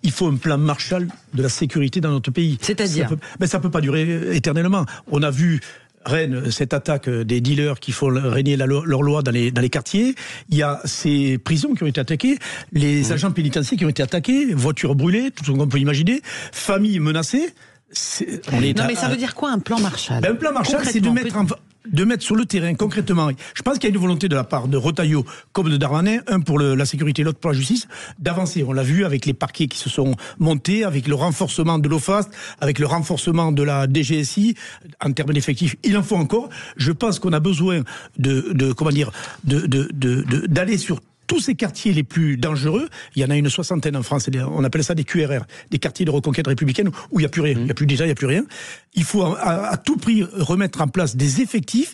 Il faut un plan Marshall de la sécurité dans notre pays. C'est-à-dire, ça peut pas durer éternellement. On a vu Rennes, cette attaque des dealers qui font régner leur loi dans les quartiers. Il y a ces prisons qui ont été attaquées, les agents pénitentiaires qui ont été attaqués, voitures brûlées, tout ce qu'on peut imaginer, familles menacées. Mais ça veut dire quoi un plan Marshall? Un plan Marshall, c'est de mettre sur le terrain concrètement. Je pense qu'il y a une volonté de la part de Retailleau comme de Darmanin, un pour la sécurité, l'autre pour la justice, d'avancer. On l'a vu avec les parquets qui se sont montés, avec le renforcement de l'OFAST, avec le renforcement de la DGSI en termes d'effectifs. Il en faut encore. Je pense qu'on a besoin d'aller sur tous ces quartiers les plus dangereux. Il y en a une 60aine en France. On appelle ça des QRR, des quartiers de reconquête républicaine où il n'y a plus rien. Il n'y a plus d'État, il n'y a plus rien. Il faut à tout prix remettre en place des effectifs.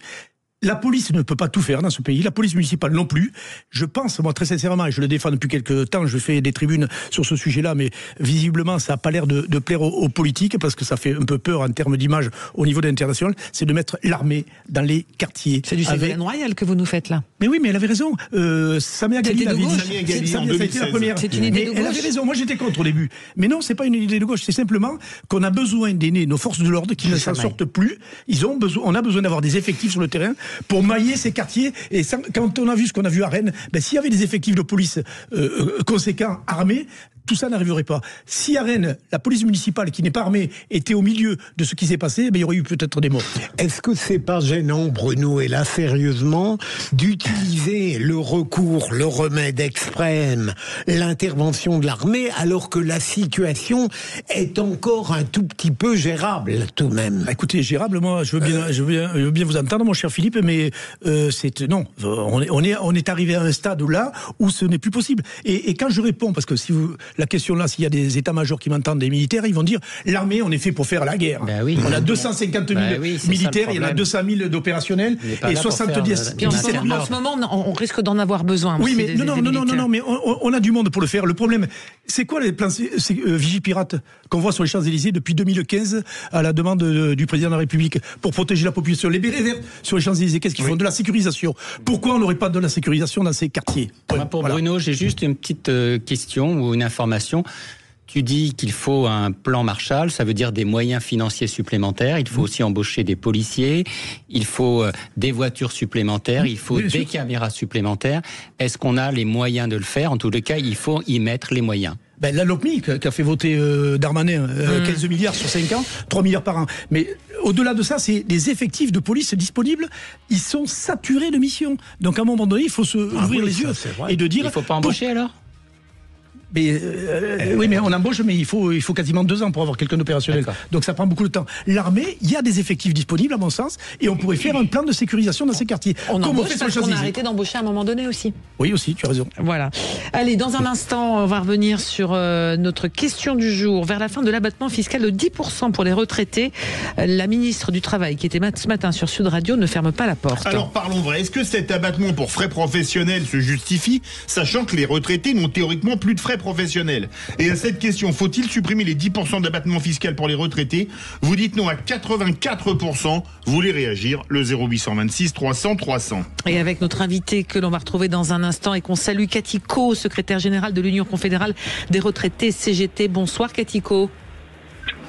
La police ne peut pas tout faire dans ce pays, la police municipale non plus. Je pense, moi très sincèrement, et je le défends depuis quelques temps, je fais des tribunes sur ce sujet-là, mais visiblement ça n'a pas l'air de plaire aux politiques, parce que ça fait un peu peur en termes d'image au niveau de l'international, c'est de mettre l'armée dans les quartiers. C'est du Ségolène Royal que vous nous faites là. Mais oui, mais elle avait raison. Samia Ghali avait dit, ça a été la première. C'est une idée de gauche. Elle avait raison, moi j'étais contre au début. Mais non, c'est pas une idée de gauche, c'est simplement qu'on a besoin d'aider nos forces de l'ordre qui ne s'en sortent plus. On a besoin d'avoir des effectifs sur le terrain pour mailler ces quartiers. Et quand on a vu ce qu'on a vu à Rennes, s'il y avait des effectifs de police conséquents, armés, tout ça n'arriverait pas. Si à Rennes, la police municipale qui n'est pas armée était au milieu de ce qui s'est passé, il y aurait eu peut-être des morts. Est-ce que c'est pas gênant, Bruno, et là sérieusement, d'utiliser le recours, le remède extrême, l'intervention de l'armée, alors que la situation est encore un tout petit peu gérable, tout de même? Écoutez, gérable, moi, je veux bien vous entendre, mon cher Philippe, mais non, on est arrivé à un stade où ce n'est plus possible. Et quand je réponds, parce que la question là, s'il y a des états-majors qui m'entendent, des militaires, ils vont dire l'armée, on est fait pour faire la guerre. On a 250 000 militaires, il y en a 200 000 d'opérationnels et 70 000. En ce moment, on risque d'en avoir besoin. Oui, mais non, mais on a du monde pour le faire. Le problème, c'est quoi les plans Vigipirate qu'on voit sur les Champs-Élysées depuis 2015 à la demande du président de la République pour protéger la population? Les bérets verts sur les Champs-Élysées, qu'est-ce qu'ils font? De la sécurisation. Pourquoi on n'aurait pas de la sécurisation dans ces quartiers? Pour Bruno, j'ai juste une petite question ou une information. Tu dis qu'il faut un plan Marshall, ça veut dire des moyens financiers supplémentaires, il faut aussi embaucher des policiers, il faut des voitures supplémentaires, il faut des caméras supplémentaires. Est-ce qu'on a les moyens de le faire? En tous les cas, il faut y mettre les moyens. La LOPMI qui a fait voter Darmanin 15 milliards sur 5 ans, 3 milliards par an. Mais au-delà de ça, c'est des effectifs de police disponibles. Ils sont saturés de missions. Donc à un moment donné, il faut ouvrir les yeux et de dire... Il ne faut pas embaucher alors? Oui, mais on embauche, mais il faut quasiment 2 ans pour avoir quelqu'un d'opérationnel. Donc ça prend beaucoup de temps. L'armée, il y a des effectifs disponibles, à mon sens, et on pourrait faire un plan de sécurisation dans ces quartiers. On a arrêté d'embaucher à un moment donné aussi. Oui, aussi, tu as raison. Voilà. Allez, dans un instant, on va revenir sur notre question du jour. Vers la fin de l'abattement fiscal de 10% pour les retraités, la ministre du Travail, qui était ce matin sur Sud Radio, ne ferme pas la porte. Alors parlons vrai. Est-ce que cet abattement pour frais professionnels se justifie, sachant que les retraités n'ont théoriquement plus de frais professionnels? Et à cette question, faut-il supprimer les 10% d'abattement fiscal pour les retraités? Vous dites non à 84%. Vous voulez réagir? Le 0826 300 300. Et avec notre invité que l'on va retrouver dans un instant et qu'on salue, Cathy Co, secrétaire générale de l'Union confédérale des retraités CGT. Bonsoir Cathy Co.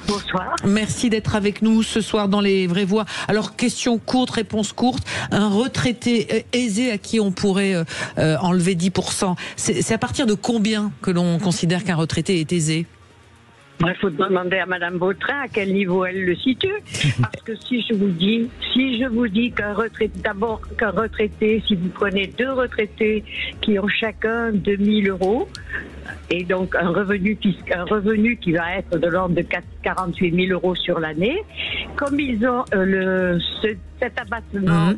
Bonsoir. Merci d'être avec nous ce soir dans Les Vraies Voix. Alors, question courte, réponse courte. Un retraité aisé à qui on pourrait enlever 10%, c'est à partir de combien que l'on considère qu'un retraité est aisé? Il faut demander à Madame Vautrin à quel niveau elle le situe. Parce que si je vous dis qu'un retraité, si vous prenez 2 retraités qui ont chacun 2 000 €, et donc un revenu qui va être de l'ordre de 48 000 euros sur l'année. Comme ils ont cet abattement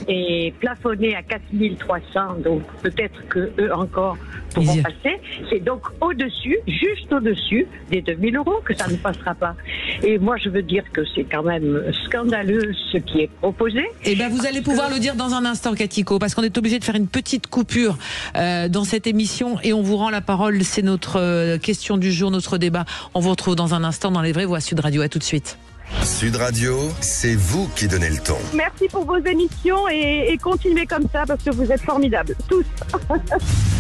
est plafonné à 4 300, donc peut-être que eux encore pourront passer. C'est donc au-dessus, juste au-dessus des 2 000 euros que ça ne passera pas. Et moi, je veux dire que c'est quand même scandaleux ce qui est proposé. Eh ben, vous allez pouvoir le dire dans un instant, Catiko, parce qu'on est obligé de faire une petite coupure dans cette émission et on vous rend la parole. C'est notre question du jour, notre débat. On vous retrouve dans un instant dans Les Vraies Voix Sud Radio. À tout de suite. Sud Radio, c'est vous qui donnez le ton. Merci pour vos émissions et continuez comme ça parce que vous êtes formidables, tous.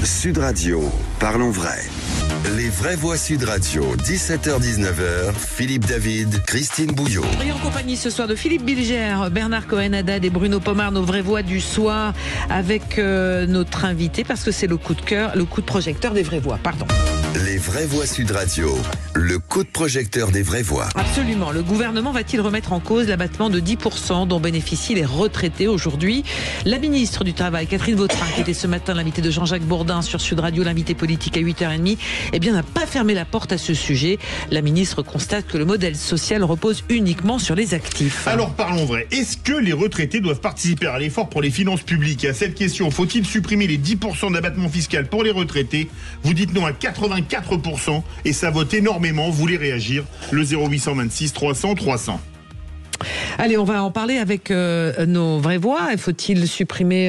Sud Radio, parlons vrai. Les Vraies Voix Sud Radio, 17h-19h, Philippe David, Christine Bouillot. Et en compagnie ce soir de Philippe Bilger, Bernard Cohen-Haddad et Bruno Pomar, nos vraies voix du soir, avec notre invité, parce que c'est le coup de cœur, le coup de projecteur des vraies voix, pardon. Les Vraies Voix Sud Radio, le coup de projecteur des vraies voix. Absolument. Le gouvernement va-t-il remettre en cause l'abattement de 10% dont bénéficient les retraités aujourd'hui? La ministre du Travail, Catherine Vautrin, qui était ce matin l'invité de Jean-Jacques Bourdin sur Sud Radio, l'invité politique à 8h30, eh bien, n'a pas fermé la porte à ce sujet. La ministre constate que le modèle social repose uniquement sur les actifs. Alors parlons vrai. Est-ce que les retraités doivent participer à l'effort pour les finances publiques? À cette question, faut-il supprimer les 10% d'abattement fiscal pour les retraités? Vous dites non à 84% et ça vote énormément. Vous voulez réagir? Le 0826 300 300. Allez, on va en parler avec nos vraies voix. Faut-il supprimer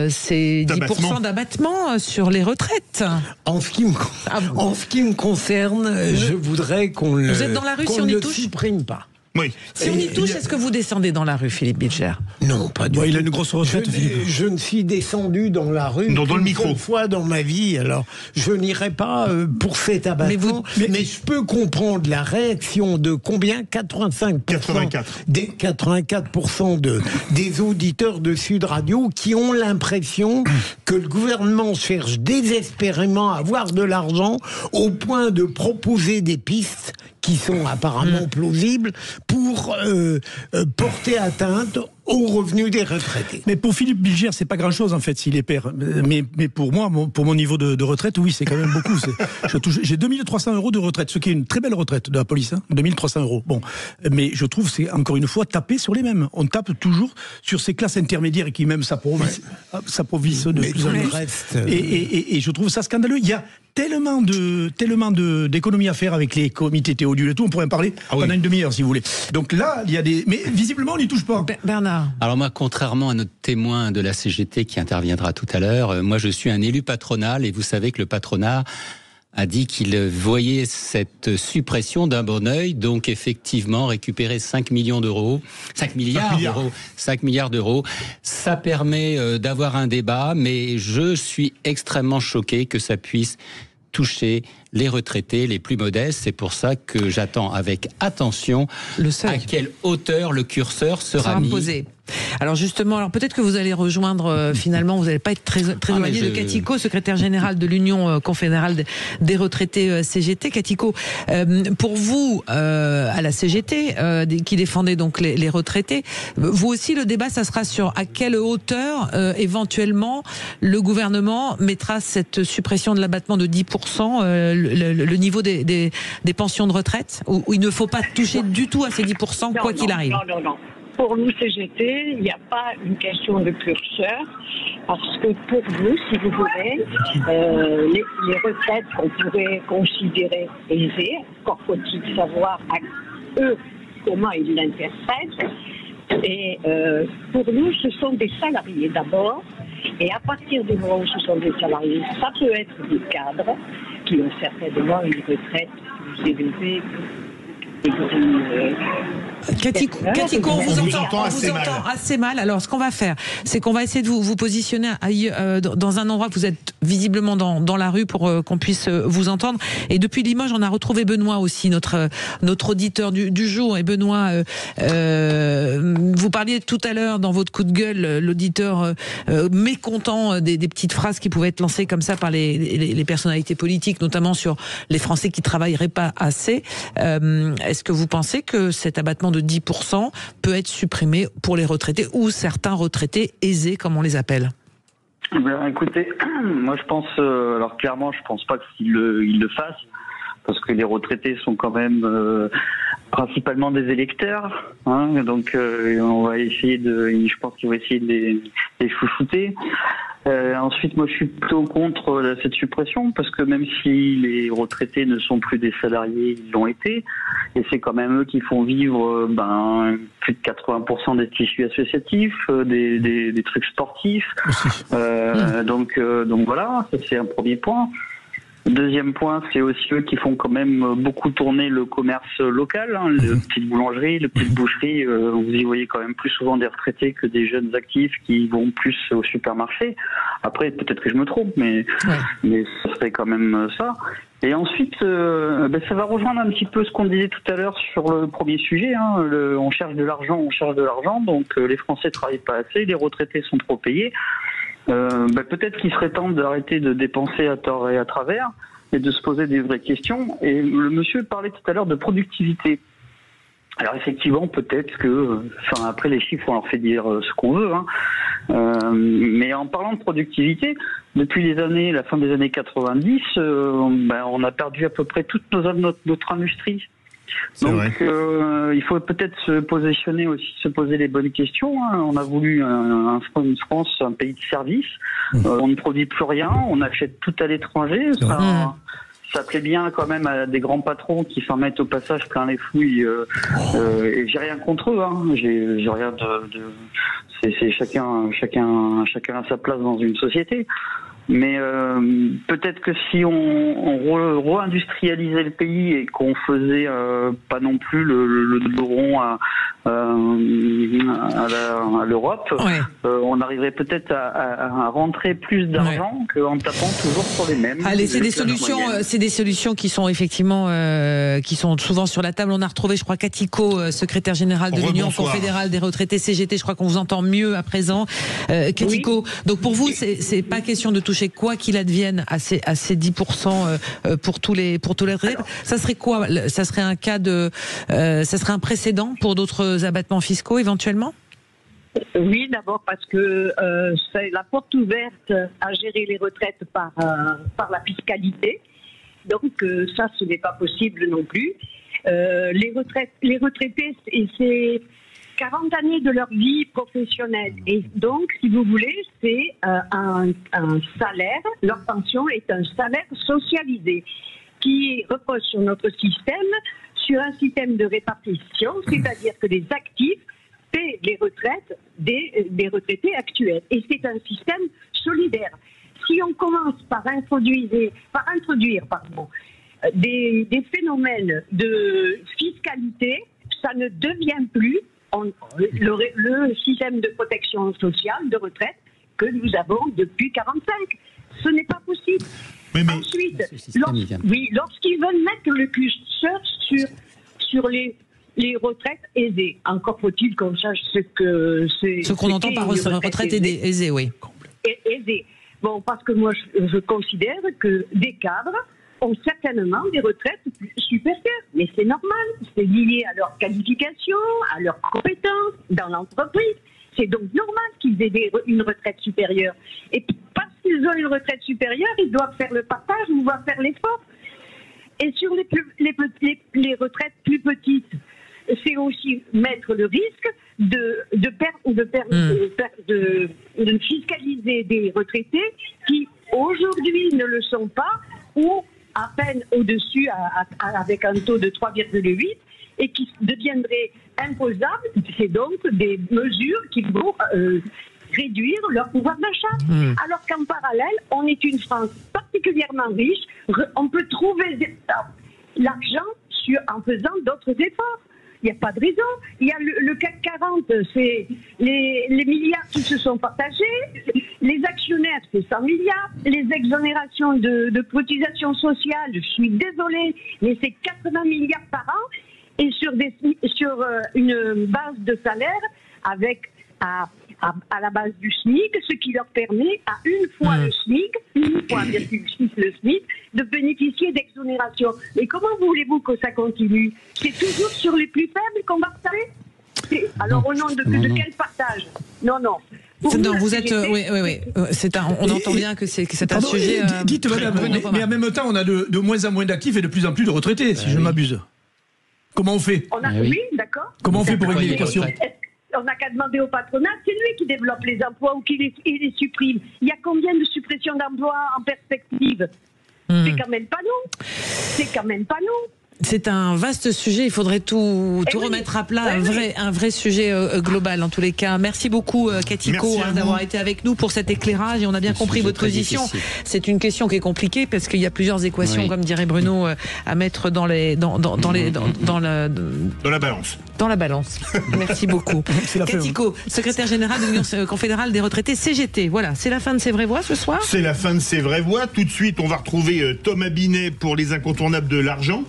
ces 10% d'abattement sur les retraites? En ce qui me concerne, je voudrais qu'on le, Vous êtes dans la rue si on y touche? Supprime pas. Oui. Si on y touche, est-ce que vous descendez dans la rue, Philippe Bilger? Non, pas du tout. Il a une grosse retraite, Philippe. Je ne suis descendu dans la rue dans le micro. Une fois dans ma vie, alors je n'irai pas pour cet abattement. Mais je peux comprendre la réaction de combien? 85%. 84% des auditeurs de Sud Radio qui ont l'impression que le gouvernement cherche désespérément à avoir de l'argent au point de proposer des pistes qui sont apparemment plausibles pour porter atteinte aux revenus des retraités. Mais pour Philippe Bilger, c'est pas grand-chose en fait s'il est père. Mais pour moi, pour mon niveau de retraite, oui, c'est quand même beaucoup. J'ai 2300 euros de retraite, ce qui est une très belle retraite de la police. 2300 euros. Bon, mais je trouve c'est encore une fois taper sur les mêmes. On tape toujours sur ces classes intermédiaires qui même s'approvissent de plus en plus. Et je trouve ça scandaleux. Il y a tellement d'économies à faire avec les comités Théodule et tout. On pourrait en parler pendant une demi-heure si vous voulez. Donc là, il y a des. Mais visiblement, on n'y touche pas. Bernard. Alors moi, contrairement à notre témoin de la CGT qui interviendra tout à l'heure, moi je suis un élu patronal et vous savez que le patronat a dit qu'il voyait cette suppression d'un bon œil, donc effectivement récupérer 5 millions d'euros, 5 milliards d'euros. Ça permet d'avoir un débat, mais je suis extrêmement choqué que ça puisse toucher les retraités les plus modestes. C'est pour ça que j'attends avec attention à quelle hauteur le curseur sera posé. Alors justement, peut-être que vous allez rejoindre finalement, vous n'allez pas être très éloigné de Catiko, secrétaire général de l'Union confédérale des retraités CGT. Catiko, pour vous, à la CGT, qui défendait donc les retraités, vous aussi le débat, ça sera sur à quelle hauteur éventuellement le gouvernement mettra cette suppression de l'abattement de 10%, le niveau des pensions de retraite, où il ne faut pas toucher du tout à ces 10%, quoi qu'il arrive. Non. Pour nous, CGT, il n'y a pas une question de curseur, parce que pour nous, si vous voulez, les retraites qu'on pourrait considérer aisées, encore faut-il savoir à eux comment ils l'interprètent, et pour nous, ce sont des salariés d'abord, et à partir du moment où ce sont des salariés, ça peut être des cadres qui ont certainement une retraite plus élevée que Catiko, on vous entend assez mal. Alors, ce qu'on va faire, c'est qu'on va essayer de vous positionner dans un endroit que vous êtes visiblement dans la rue pour qu'on puisse vous entendre. Et depuis Limoges, on a retrouvé Benoît aussi, notre auditeur du jour. Et Benoît, vous parliez tout à l'heure dans votre coup de gueule, l'auditeur mécontent des petites phrases qui pouvaient être lancées comme ça par les personnalités politiques, notamment sur les Français qui travailleraient pas assez. Est-ce que vous pensez que cet abattement de 10% peut être supprimé pour les retraités ou certains retraités aisés, comme on les appelle? Écoutez, moi je pense, alors clairement, je pense pas qu'il le fasse, parce que les retraités sont quand même principalement des électeurs, hein, donc on va essayer je pense qu'ils vont essayer de les chouchouter. Ensuite, moi je suis plutôt contre cette suppression, parce que même si les retraités ne sont plus des salariés, ils l'ont été, et c'est quand même eux qui font vivre plus de 80% des tissus associatifs, des trucs sportifs. Donc voilà, ça c'est un premier point. Deuxième point, c'est aussi eux qui font quand même beaucoup tourner le commerce local, hein, les petites boulangeries, les petites boucheries. Vous y voyez quand même plus souvent des retraités que des jeunes actifs qui vont plus au supermarché. Après, peut-être que je me trompe, mais ça serait quand même ça. Et ensuite, ça va rejoindre un petit peu ce qu'on disait tout à l'heure sur le premier sujet. Hein, on cherche de l'argent, donc les Français travaillent pas assez, les retraités sont trop payés. Peut-être qu'il serait temps d'arrêter de dépenser à tort et à travers et de se poser des vraies questions. Et le monsieur parlait tout à l'heure de productivité. Alors effectivement, peut-être que, après les chiffres, on leur fait dire ce qu'on veut, hein. Mais en parlant de productivité, depuis la fin des années 90, on a perdu à peu près toute notre industrie. Donc il faut peut-être se positionner aussi, se poser les bonnes questions. Hein. On a voulu une France, un pays de service. On ne produit plus rien, on achète tout à l'étranger. Ça plaît bien quand même à des grands patrons qui s'en mettent au passage plein les fouilles. Et j'ai rien contre eux. Hein. J'ai rien c'est chacun à sa place dans une société. Mais peut-être que si on re-industrialisait le pays et qu'on faisait pas non plus le dos rond à l'Europe, on arriverait peut-être à rentrer plus d'argent qu'en tapant toujours sur les mêmes. Allez, c'est des solutions qui sont effectivement qui sont souvent sur la table. On a retrouvé, je crois, Katico, secrétaire général de l'Union confédérale des retraités CGT. Je crois qu'on vous entend mieux à présent, Katico. Donc pour vous, c'est pas question de toucher quoi qu'il advienne à ces 10% pour tous les retraités. Ça serait quoi? Ça serait un cas ça serait un précédent pour d'autres abattements fiscaux éventuellement? Oui, d'abord parce que c'est la porte ouverte à gérer les retraites par la fiscalité. Donc ça, ce n'est pas possible non plus. Les retraités, c'est 40 années de leur vie professionnelle. Et donc, si vous voulez, c'est un salaire, leur pension est un salaire socialisé qui repose sur notre système, sur un système de répartition, c'est-à-dire que les actifs paient les retraites des retraités actuels. Et c'est un système solidaire. Si on commence par introduire des phénomènes de fiscalité, ça ne devient plus le système de protection sociale de retraite que nous avons depuis 45. Ce n'est pas possible. Ensuite, lorsqu'ils veulent mettre le curseur sur les retraites aisées, encore faut-il qu'on sache ce que c'est. Ce qu'on entend par retraite aisée, oui. Aisée. Bon, parce que moi, je considère que des cadres ont certainement des retraites supérieures. Mais c'est normal, c'est lié à leur qualification, à leurs compétences dans l'entreprise. C'est donc normal qu'ils aient une retraite supérieure. Et parce qu'ils ont une retraite supérieure, ils doivent faire le partage, ils doivent faire l'effort. Et sur les retraites plus petites, c'est aussi mettre le risque de fiscaliser des retraités qui aujourd'hui ne le sont pas ou à peine au-dessus avec un taux de 3,8 et qui deviendraient imposables. C'est donc des mesures qui vont réduire leur pouvoir d'achat. Alors qu'en parallèle, on est une France particulièrement riche. On peut trouver l'argent en faisant d'autres efforts. Il n'y a pas de raison. Il y a le CAC 40, c'est les milliards qui se sont partagés. Les actionnaires, c'est 100 milliards. Les exonérations de cotisations sociales, je suis désolée, mais c'est 80 milliards par an. Et sur une base de salaire avec à la base du SMIC, ce qui leur permet à une fois le SMIC, 1,6 le SMIC, de bénéficier d'exonération. Et comment voulez-vous que ça continue? C'est toujours sur les plus faibles qu'on va partager? Alors au nom de quel partage? Non. Non, vous êtes. Oui. On entend bien que c'est un sujet. Dites, madame, mais en même temps, on a de moins en moins d'actifs et de plus en plus de retraités, si je ne m'abuse. Comment on fait? Oui, d'accord. Comment on fait pour régler les questions? On n'a qu'à demander au patronat, c'est lui qui développe les emplois ou qui les supprime. Il y a combien de suppressions d'emplois en perspective? C'est quand même pas nous. C'est un vaste sujet, il faudrait tout remettre à plat, un vrai sujet global en tous les cas. Merci beaucoup Catiko d'avoir été avec nous pour cet éclairage et on a bien compris votre position. C'est une question qui est compliquée parce qu'il y a plusieurs équations, comme dirait Bruno, à mettre dans la balance. Dans la balance. Merci beaucoup. Catiko, secrétaire général de l'Union confédérale des retraités CGT. Voilà, c'est la fin de ces vraies voix ce soir. C'est la fin de ces vraies voix. Tout de suite, on va retrouver Thomas Binet pour les incontournables de l'argent.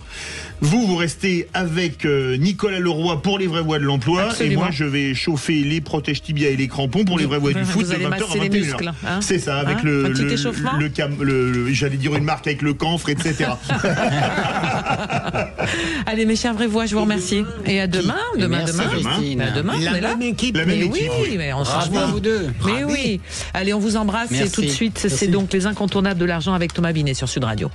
Vous restez avec Nicolas Leroy pour les vraies voix de l'emploi. Absolument. Et moi, je vais chauffer les protèges tibia et les crampons pour les vraies voix du foot de 20h à 21h. C'est ça, avec un petit échauffement. J'allais dire une marque avec le camphre, etc. Allez, mes chers vraies voix, je vous remercie. Et à demain. Demain. La même équipe. Oui, mais on change pas. Vous deux. Mais oui. Allez, on vous embrasse. Et tout de suite, c'est donc les incontournables de l'argent avec Thomas Binet sur Sud Radio.